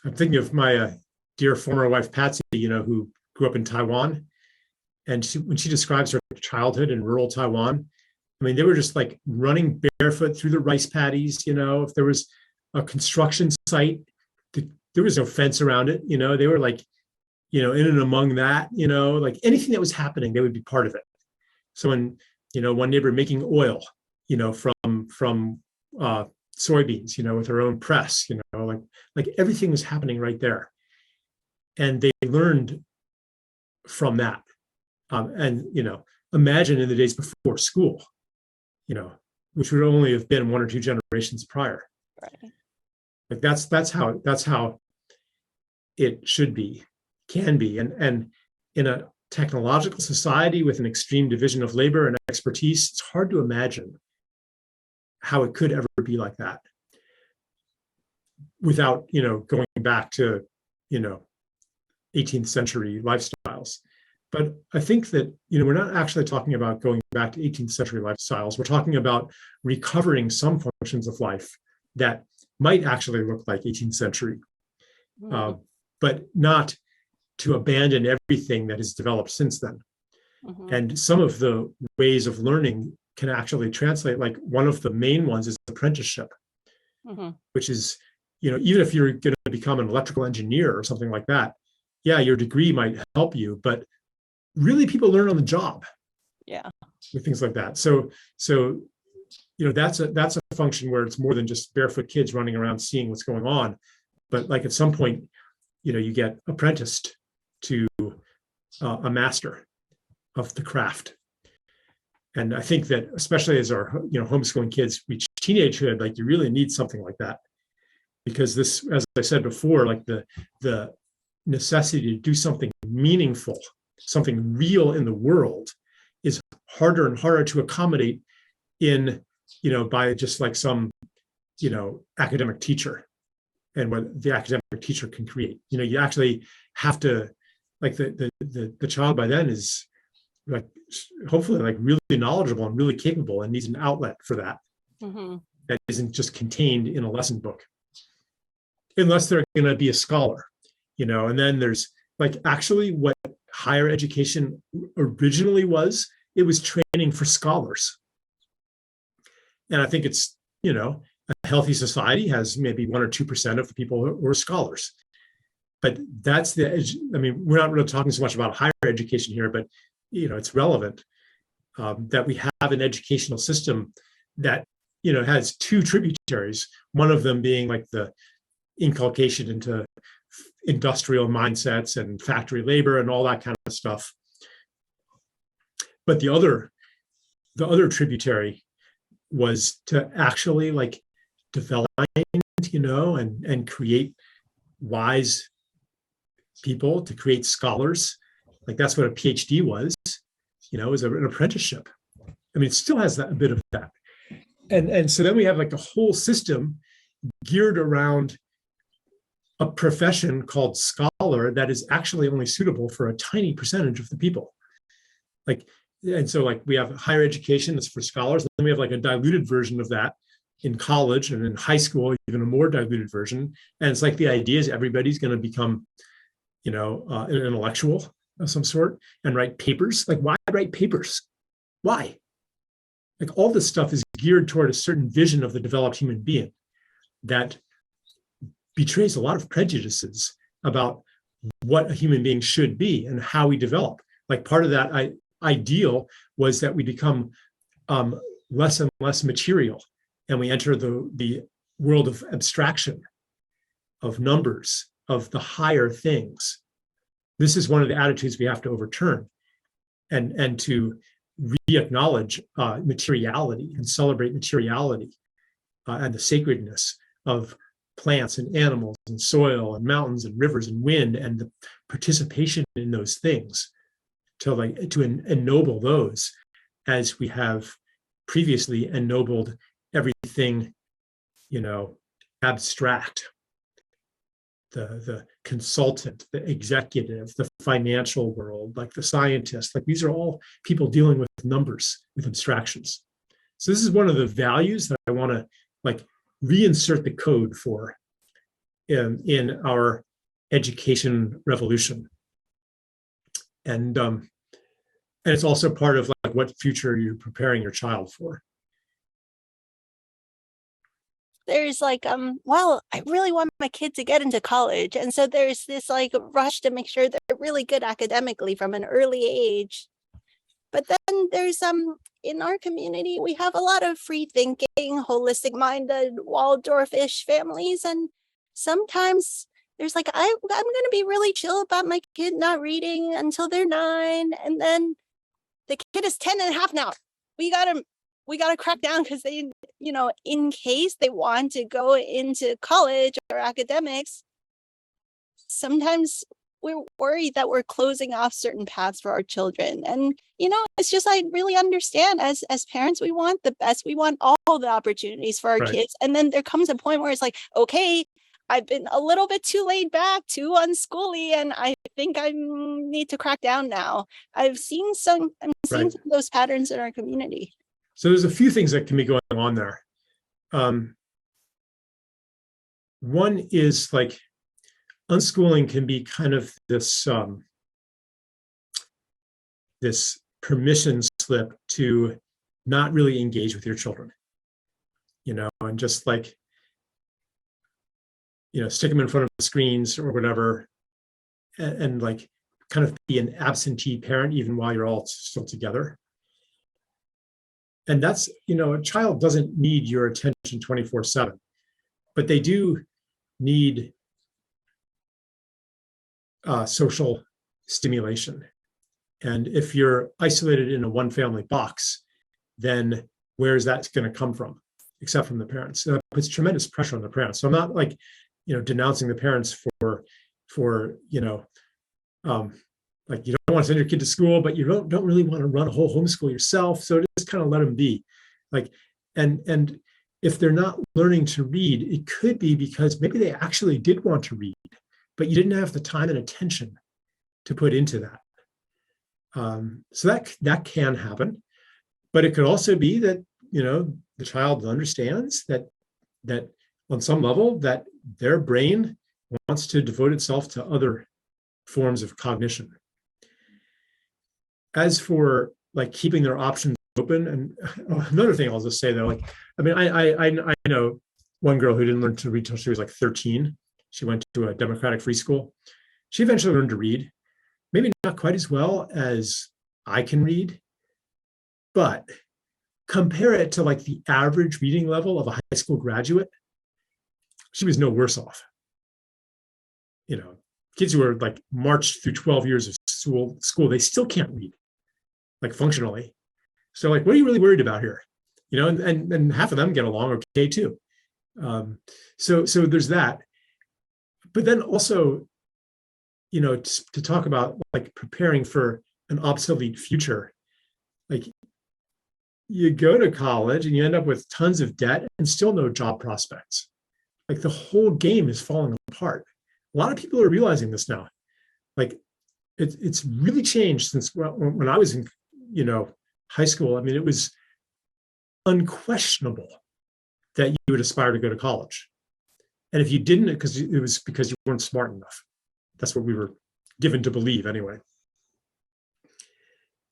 I'm thinking of my dear former wife, Patsy, who grew up in Taiwan. And when she describes her childhood in rural Taiwan, I mean, they were just like running barefoot through the rice paddies. If there was a construction site, there was no fence around it. They were like, in and among that, like anything that was happening, they would be part of it. So when, one neighbor making oil, from soybeans, with her own press, like everything was happening right there. And they learned from that. And, imagine in the days before school, which would only have been one or two generations prior. Right. Like that's how it should be, can be. And in a technological society with an extreme division of labor and expertise, it's hard to imagine how it could ever be like that without, going back to, 18th century lifestyles. But I think that, we're not actually talking about going back to 18th century lifestyles. We're talking about recovering some functions of life that might actually look like 18th century, but not to abandon everything that has developed since then. And some of the ways of learning can actually translate, like one of the main ones is apprenticeship, which is, even if you're going to become an electrical engineer or something like that, yeah, your degree might help you, but really people learn on the job. Yeah. With things like that. So that's a function where it's more than just barefoot kids running around seeing what's going on, but like at some point, you get apprenticed to a master of the craft. And I think that especially as our homeschooling kids reach teenagehood, like you really need something like that, because this, as I said before, like the necessity to do something meaningful, something real in the world, is harder and harder to accommodate in, by just like some, academic teacher and what the academic teacher can create. You actually have to, like the child by then is like, hopefully like really knowledgeable and really capable and needs an outlet for that. That isn't just contained in a lesson book, unless they're going to be a scholar, and then there's like actually what higher education originally was, it was training for scholars. And I think it's, a healthy society has maybe 1 or 2% of the people who are scholars. But that's we're not really talking so much about higher education here, but, it's relevant that we have an educational system that, has two tributaries, one of them being like the inculcation into industrial mindsets and factory labor and all that kind of stuff. But the other tributary was to actually like develop, and create wise people, to create scholars. Like that's what a PhD was, is an apprenticeship. I mean, it still has a bit of that. And so then we have like a whole system geared around a profession called scholar that is actually only suitable for a tiny percentage of the people. And so like we have higher education that's for scholars, and then we have like a diluted version of that in college, and in high school, even a more diluted version. And it's like the idea is everybody's going to become, an intellectual of some sort and write papers. Like, why write papers? Why? Like all this stuff is geared toward a certain vision of the developed human being that betrays a lot of prejudices about what a human being should be and how we develop. Like part of that ideal was that we become less and less material, and we enter the world of abstraction, of numbers, of the higher things. This is one of the attitudes we have to overturn, and to re-acknowledge materiality and celebrate materiality and the sacredness of plants and animals and soil and mountains and rivers and wind, and the participation in those things, to ennoble those as we have previously ennobled everything, abstract. The consultant, the executive, the financial world, like the scientist, like these are all people dealing with numbers, with abstractions. So this is one of the values that I want to like reinsert the code for in our education revolution. And it's also part of like what future you're preparing your child for. There's like, well, I really want my kid to get into college. And so there's this like rush to make sure they're really good academically from an early age. But then there's in our community, we have a lot of free thinking, holistic minded, Waldorfish families. And sometimes there's like, I'm going to be really chill about my kid not reading until they're 9. And then the kid is 10 and a half now. We got to crack down because they, in case they want to go into college or academics, sometimes we're worried that we're closing off certain paths for our children. And, it's just, I really understand as parents, we want the best. We want all the opportunities for our kids. And then there comes a point where it's like, okay, I've been a little bit too laid back, too unschooly, and I think I need to crack down now. I'm seeing some of those patterns in our community. So there's a few things that can be going on there. One is like unschooling can be kind of this this permission slip to not really engage with your children, and just like, stick them in front of the screens or whatever, and like kind of be an absentee parent even while you're all still together. And that's, a child doesn't need your attention 24/7, but they do need social stimulation. And if you're isolated in a one family box, then where's that going to come from, except from the parents? It puts tremendous pressure on the parents. So I'm not like, denouncing the parents for like you don't want to send your kid to school, but you don't really want to run a whole homeschool yourself. So just kind of let them be. Like, and if they're not learning to read, it could be because maybe they actually did want to read, but you didn't have the time and attention to put into that. So that can happen, but it could also be that the child understands that on some level that their brain wants to devote itself to other forms of cognition. As for like keeping their options open, and another thing I'll just say though, like, I mean, I know one girl who didn't learn to read till she was like 13. She went to a democratic free school. She eventually learned to read, maybe not quite as well as I can read, but compare it to like the average reading level of a high school graduate, she was no worse off. Kids who are like marched through 12 years of school, they still can't read, like functionally. So like, what are you really worried about here? And half of them get along okay too. So there's that. But then also, to talk about like preparing for an obsolete future, like you go to college and you end up with tons of debt and still no job prospects. Like the whole game is falling apart. A lot of people are realizing this now. Like it's really changed since when I was in, high school. I mean, it was unquestionable that you would aspire to go to college. And if you didn't, it was because you weren't smart enough. That's what we were given to believe anyway.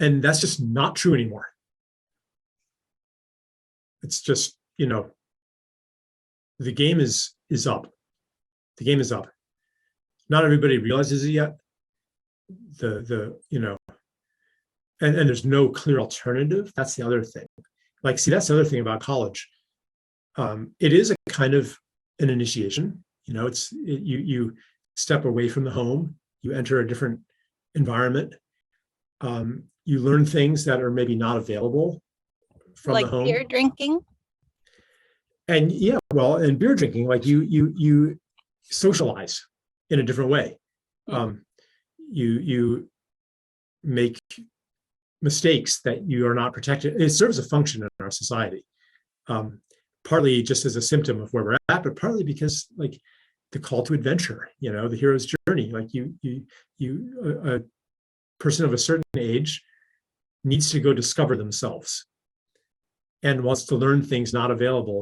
And that's just not true anymore. It's just, the game is up. The game is up. Not everybody realizes it yet. And there's no clear alternative. That's the other thing. Like, see, that's the other thing about college. It is a kind of an initiation. You step away from the home, you enter a different environment. You learn things that are maybe not available from the home. Like beer drinking. And and beer drinking, like you socialize in a different way. You make mistakes that you are not protected. It serves a function in our society, partly just as a symptom of where we're at, but partly because like the call to adventure, the hero's journey. Like a person of a certain age needs to go discover themselves and wants to learn things not available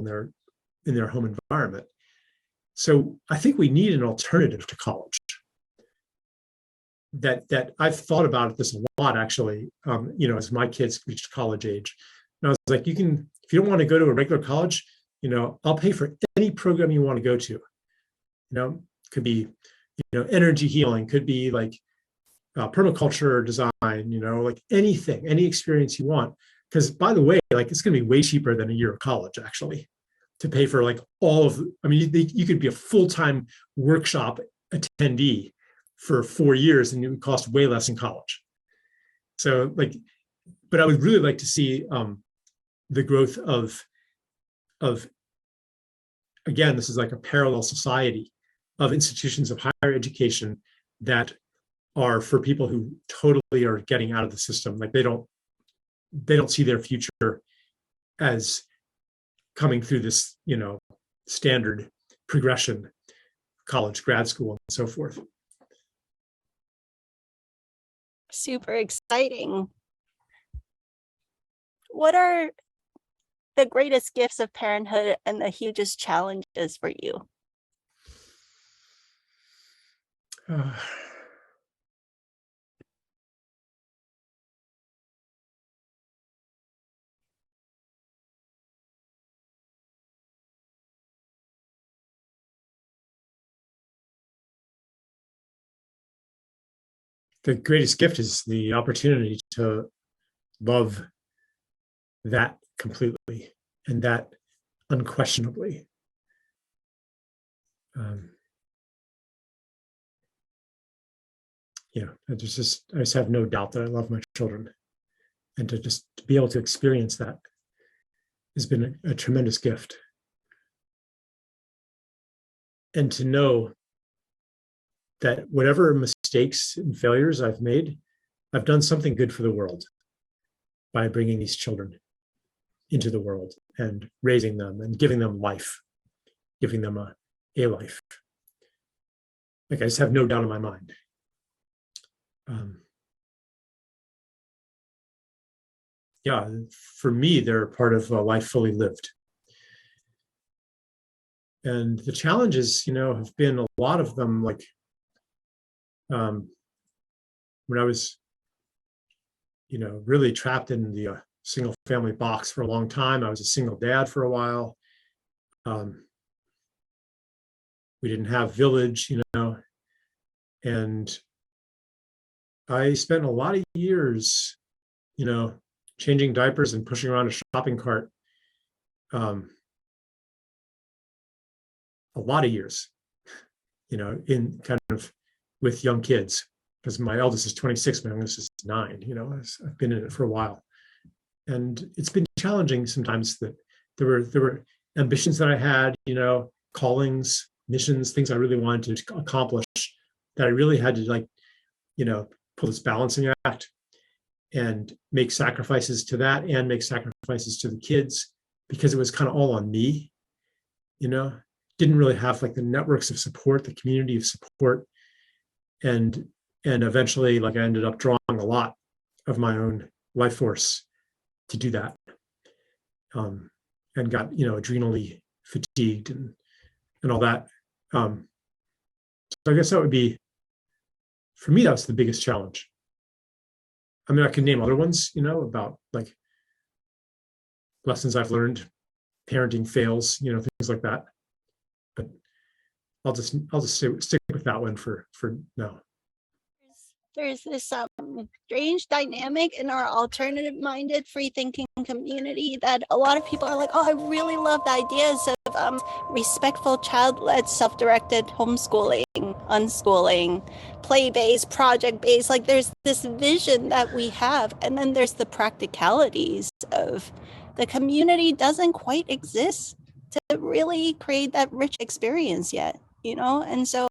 in their home environment. So I think we need an alternative to college. That I've thought about this a lot, actually, as my kids reached college age. And I was like, if you don't want to go to a regular college, I'll pay for any program you want to go to. Could be, energy healing, could be like permaculture design, like anything, any experience you want. Because by the way, like it's going to be way cheaper than a year of college, actually, to pay for like you could be a full-time workshop attendee for 4 years and it would cost way less in college. So but I would really like to see the growth of, again, this is like a parallel society of institutions of higher education that are for people who totally are getting out of the system. Like they don't see their future as coming through this, standard progression, college, grad school, and so forth. Super exciting. What are the greatest gifts of parenthood and the hugest challenges for you? The greatest gift is the opportunity to love that completely and that unquestionably. I just have no doubt that I love my children, and to just be able to experience that has been a tremendous gift. And to know that whatever mistakes and failures I've made, I've done something good for the world by bringing these children into the world and raising them and giving them life, giving them a life. Like I just have no doubt in my mind. For me, they're part of a life fully lived. And the challenges, have been a lot of them, like when I was, really trapped in the single family box for a long time. I was a single dad for a while. We didn't have Village, and I spent a lot of years, changing diapers and pushing around a shopping cart. A lot of years, in kind of with young kids, because my eldest is 26, my youngest is 9. I've been in it for a while, and it's been challenging sometimes. That there were ambitions that I had, callings, missions, things I really wanted to accomplish, that I really had to pull this balancing act and make sacrifices to that and make sacrifices to the kids, because it was kind of all on me. Didn't really have like the networks of support, the community of support, and eventually I ended up drawing a lot of my own life force to do that, and got adrenally fatigued and all that. So I guess that would be, for me, that's the biggest challenge. I mean, I could name other ones, about like lessons I've learned, parenting fails, things like that. But I'll just stick with that one for now. There's this strange dynamic in our alternative-minded, free-thinking community that a lot of people are like, oh, I really love the ideas of respectful, child-led, self-directed homeschooling, unschooling, play-based, project-based. Like there's this vision that we have, and then there's the practicalities of the community doesn't quite exist to really create that rich experience yet, and so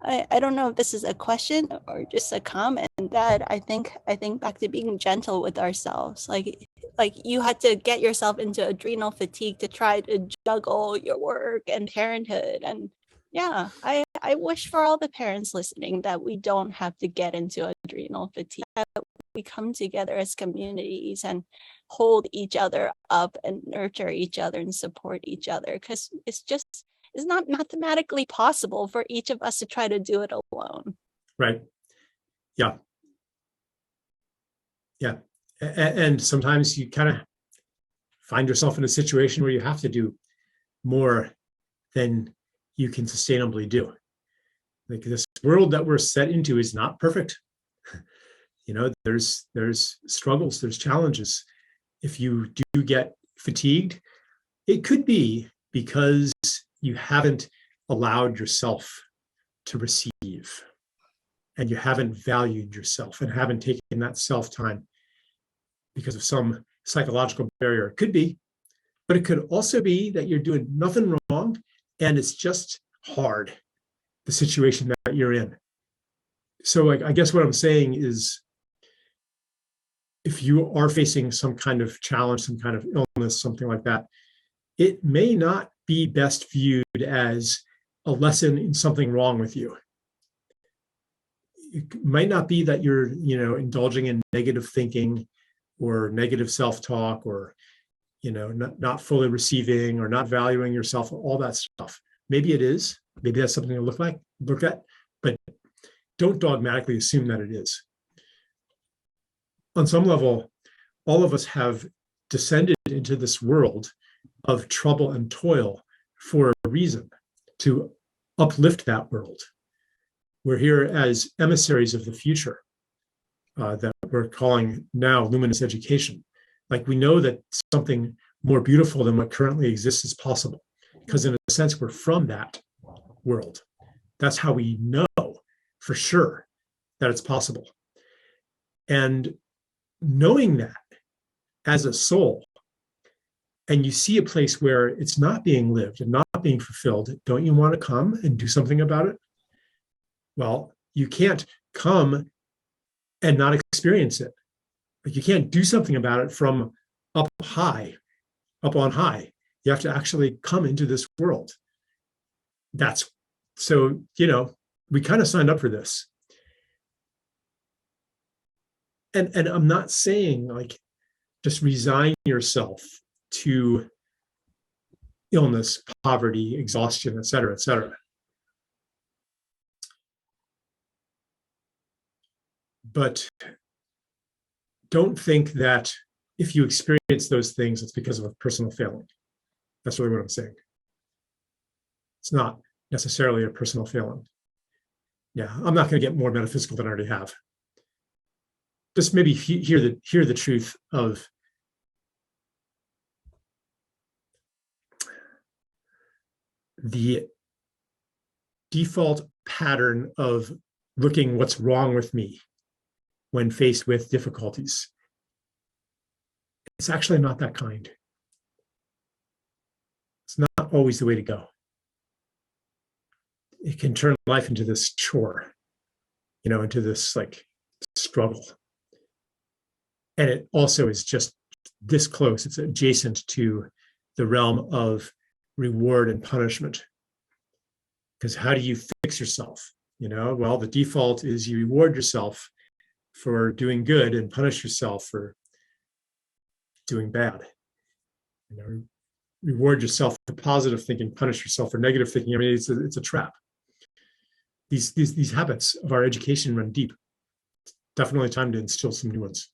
I don't know if this is a question or just a comment, that I think back to being gentle with ourselves. Like you had to get yourself into adrenal fatigue to try to juggle your work and parenthood. And I wish for all the parents listening that we don't have to get into adrenal fatigue, that we come together as communities and hold each other up and nurture each other and support each other, because It's not mathematically possible for each of us to try to do it alone. Right. Yeah. Yeah. And sometimes you kind of find yourself in a situation where you have to do more than you can sustainably do. Like, this world that we're set into is not perfect. There's struggles, there's challenges. If you do get fatigued, it could be because you haven't allowed yourself to receive, and you haven't valued yourself and haven't taken that self time because of some psychological barrier. It could be, but it could also be that you're doing nothing wrong and it's just hard, the situation that you're in. So I guess what I'm saying is, if you are facing some kind of challenge, some kind of illness, something like that, it may not be best viewed as a lesson in something wrong with you. It might not be that you're, indulging in negative thinking or negative self-talk, or, not fully receiving or not valuing yourself, all that stuff. Maybe it is. Maybe that's something to look at, but don't dogmatically assume that it is. On some level, all of us have descended into this world of trouble and toil for a reason, to uplift that world. We're here as emissaries of the future, that we're calling now Luminous Education. Like, we know that something more beautiful than what currently exists is possible, because in a sense, we're from that world. That's how we know for sure that it's possible. And knowing that as a soul, and you see a place where it's not being lived and not being fulfilled, don't you want to come and do something about it? Well, you can't come and not experience it. Like, you can't do something about it from up on high. You have to actually come into this world. So, we kind of signed up for this. And I'm not saying, like, just resign yourself to illness, poverty, exhaustion, et cetera, et cetera. But don't think that if you experience those things, it's because of a personal failing. That's really what I'm saying. It's not necessarily a personal failing. Yeah, I'm not going to get more metaphysical than I already have. Just maybe hear the truth of the default pattern of looking what's wrong with me when faced with difficulties. It's actually not that kind. It's not always the way to go. It can turn life into this chore, into this, like, struggle. And it also is just this close. It's adjacent to the realm of reward and punishment. Because how do you fix yourself? Well, the default is you reward yourself for doing good and punish yourself for doing bad. Reward yourself for positive thinking, punish yourself for negative thinking. I mean, it's a trap. These habits of our education run deep. It's definitely time to instill some new ones.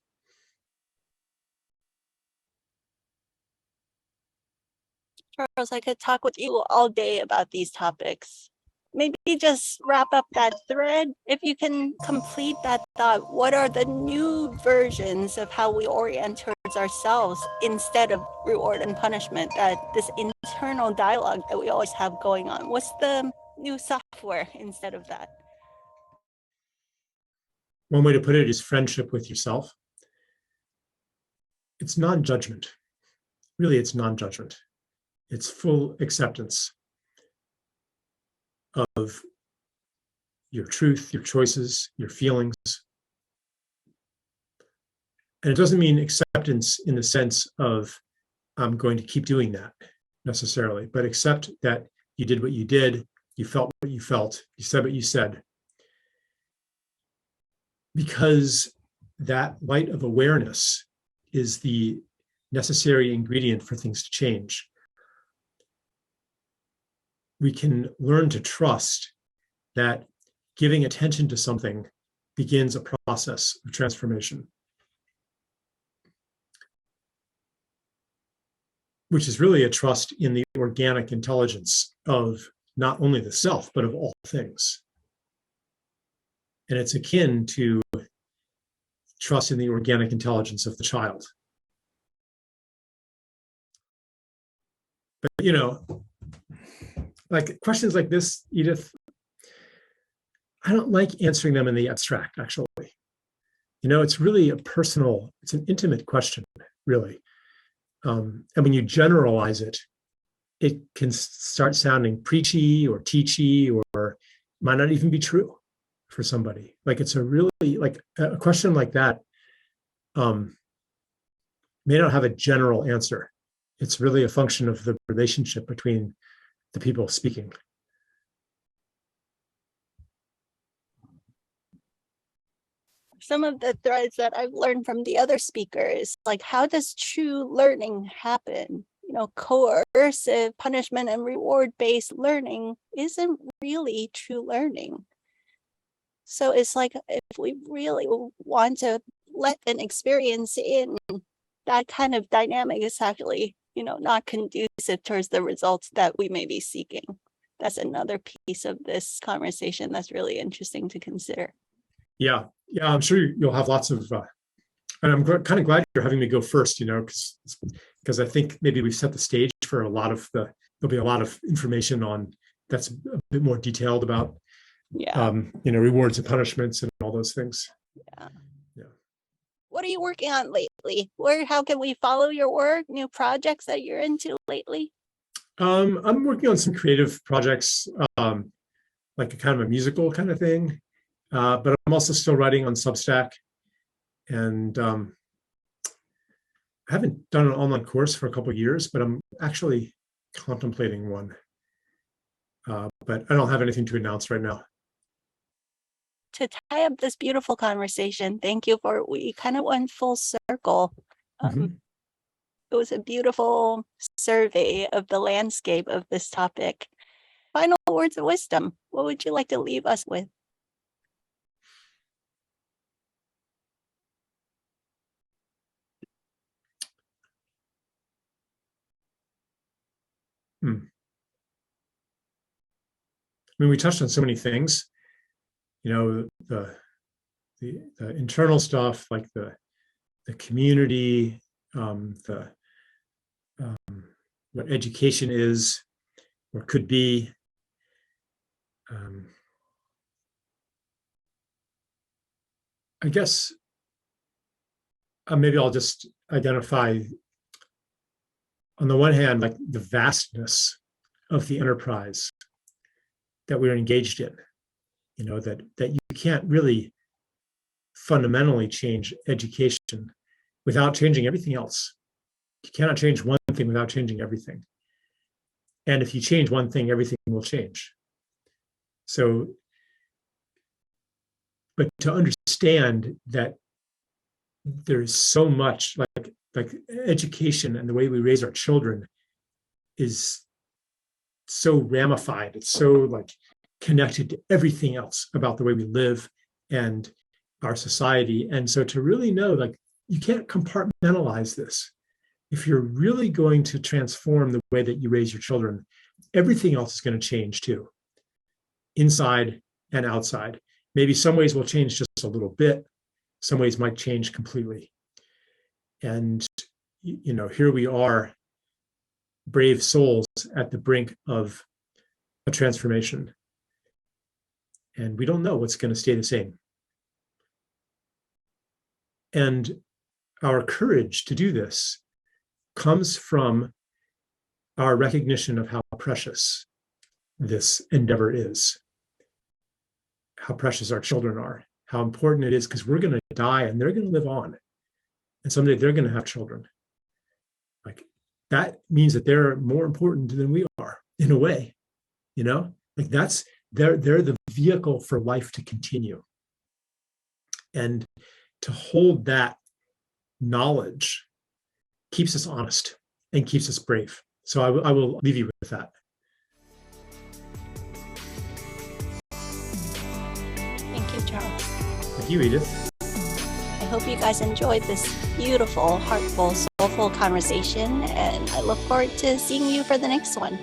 Charles, I could talk with you all day about these topics. Maybe just wrap up that thread. If you can complete that thought, what are the new versions of how we orient towards ourselves instead of reward and punishment? This internal dialogue that we always have going on. What's the new software instead of that? One way to put it is friendship with yourself. It's non-judgment. Really, it's non-judgment. It's full acceptance of your truth, your choices, your feelings. And it doesn't mean acceptance in the sense of I'm going to keep doing that necessarily, but accept that you did what you did, you felt what you felt, you said what you said. Because that light of awareness is the necessary ingredient for things to change. we can learn to trust that giving attention to something begins a process of transformation, which is really a trust in the organic intelligence of not only the self, but of all things. And it's akin to trust in the organic intelligence of the child. But, you know, like questions like this, Edith, I don't like answering them in the abstract, actually. You know, it's really a personal, it's an intimate question, really. And when you generalize it, it can start sounding preachy or teachy, or might not even be true for somebody. Like it's a really, like a question like that may not have a general answer. It's really a function of the relationship between the people speaking. Some of the threads that I've learned from the other speakers, like how does true learning happen? You know, coercive punishment and reward-based learning isn't really true learning. So it's like if we really want to let an experience in, that kind of dynamic is actually, you know, not conducive towards the results that we may be seeking. That's another piece of this conversation that's really interesting to consider. Yeah, I'm sure you'll have lots of, and I'm kind of glad you're having me go first, you know, because I think maybe we've set the stage for a lot of there'll be a lot of information on that's a bit more detailed about, you know, rewards and punishments and all those things. Yeah. What are you working on lately? How can we follow your work? New projects that you're into lately? I'm working on some creative projects, like a kind of a musical kind of thing. But I'm also still writing on Substack, and I haven't done an online course for a couple of years, but I'm actually contemplating one. But I don't have anything to announce right now. To tie up this beautiful conversation, thank you we kind of went full circle. It was a beautiful survey of the landscape of this topic. Final words of wisdom. What would you like to leave us with? I mean, we touched on so many things, you know, the internal stuff, like the community, what education is or could be. I guess maybe I'll just identify, on the one hand, like the vastness of the enterprise that we're engaged in, you know, that you can't really fundamentally change education without changing everything else. You cannot change one thing without changing everything. And if you change one thing, everything will change. So, but to understand that there's so much, like education and the way we raise our children is so ramified. It's so like connected to everything else about the way we live and our society. And so to really know, like, you can't compartmentalize this. If you're really going to transform the way that you raise your children, everything else is going to change too, inside and outside. Maybe some ways will change just a little bit. Some ways might change completely. And, you know, here we are, brave souls at the brink of a transformation. And we don't know what's going to stay the same. And our courage to do this comes from our recognition of how precious this endeavor is, how precious our children are, how important it is, because we're going to die and they're going to live on. And someday they're going to have children. Like, that means that they're more important than we are, in a way, you know, like they're the vehicle for life to continue. And to hold that knowledge keeps us honest and keeps us brave. So I will leave you with that. Charles. Thank you, Edith. I hope you guys enjoyed this beautiful, heartful, soulful conversation, and I look forward to seeing you for the next one.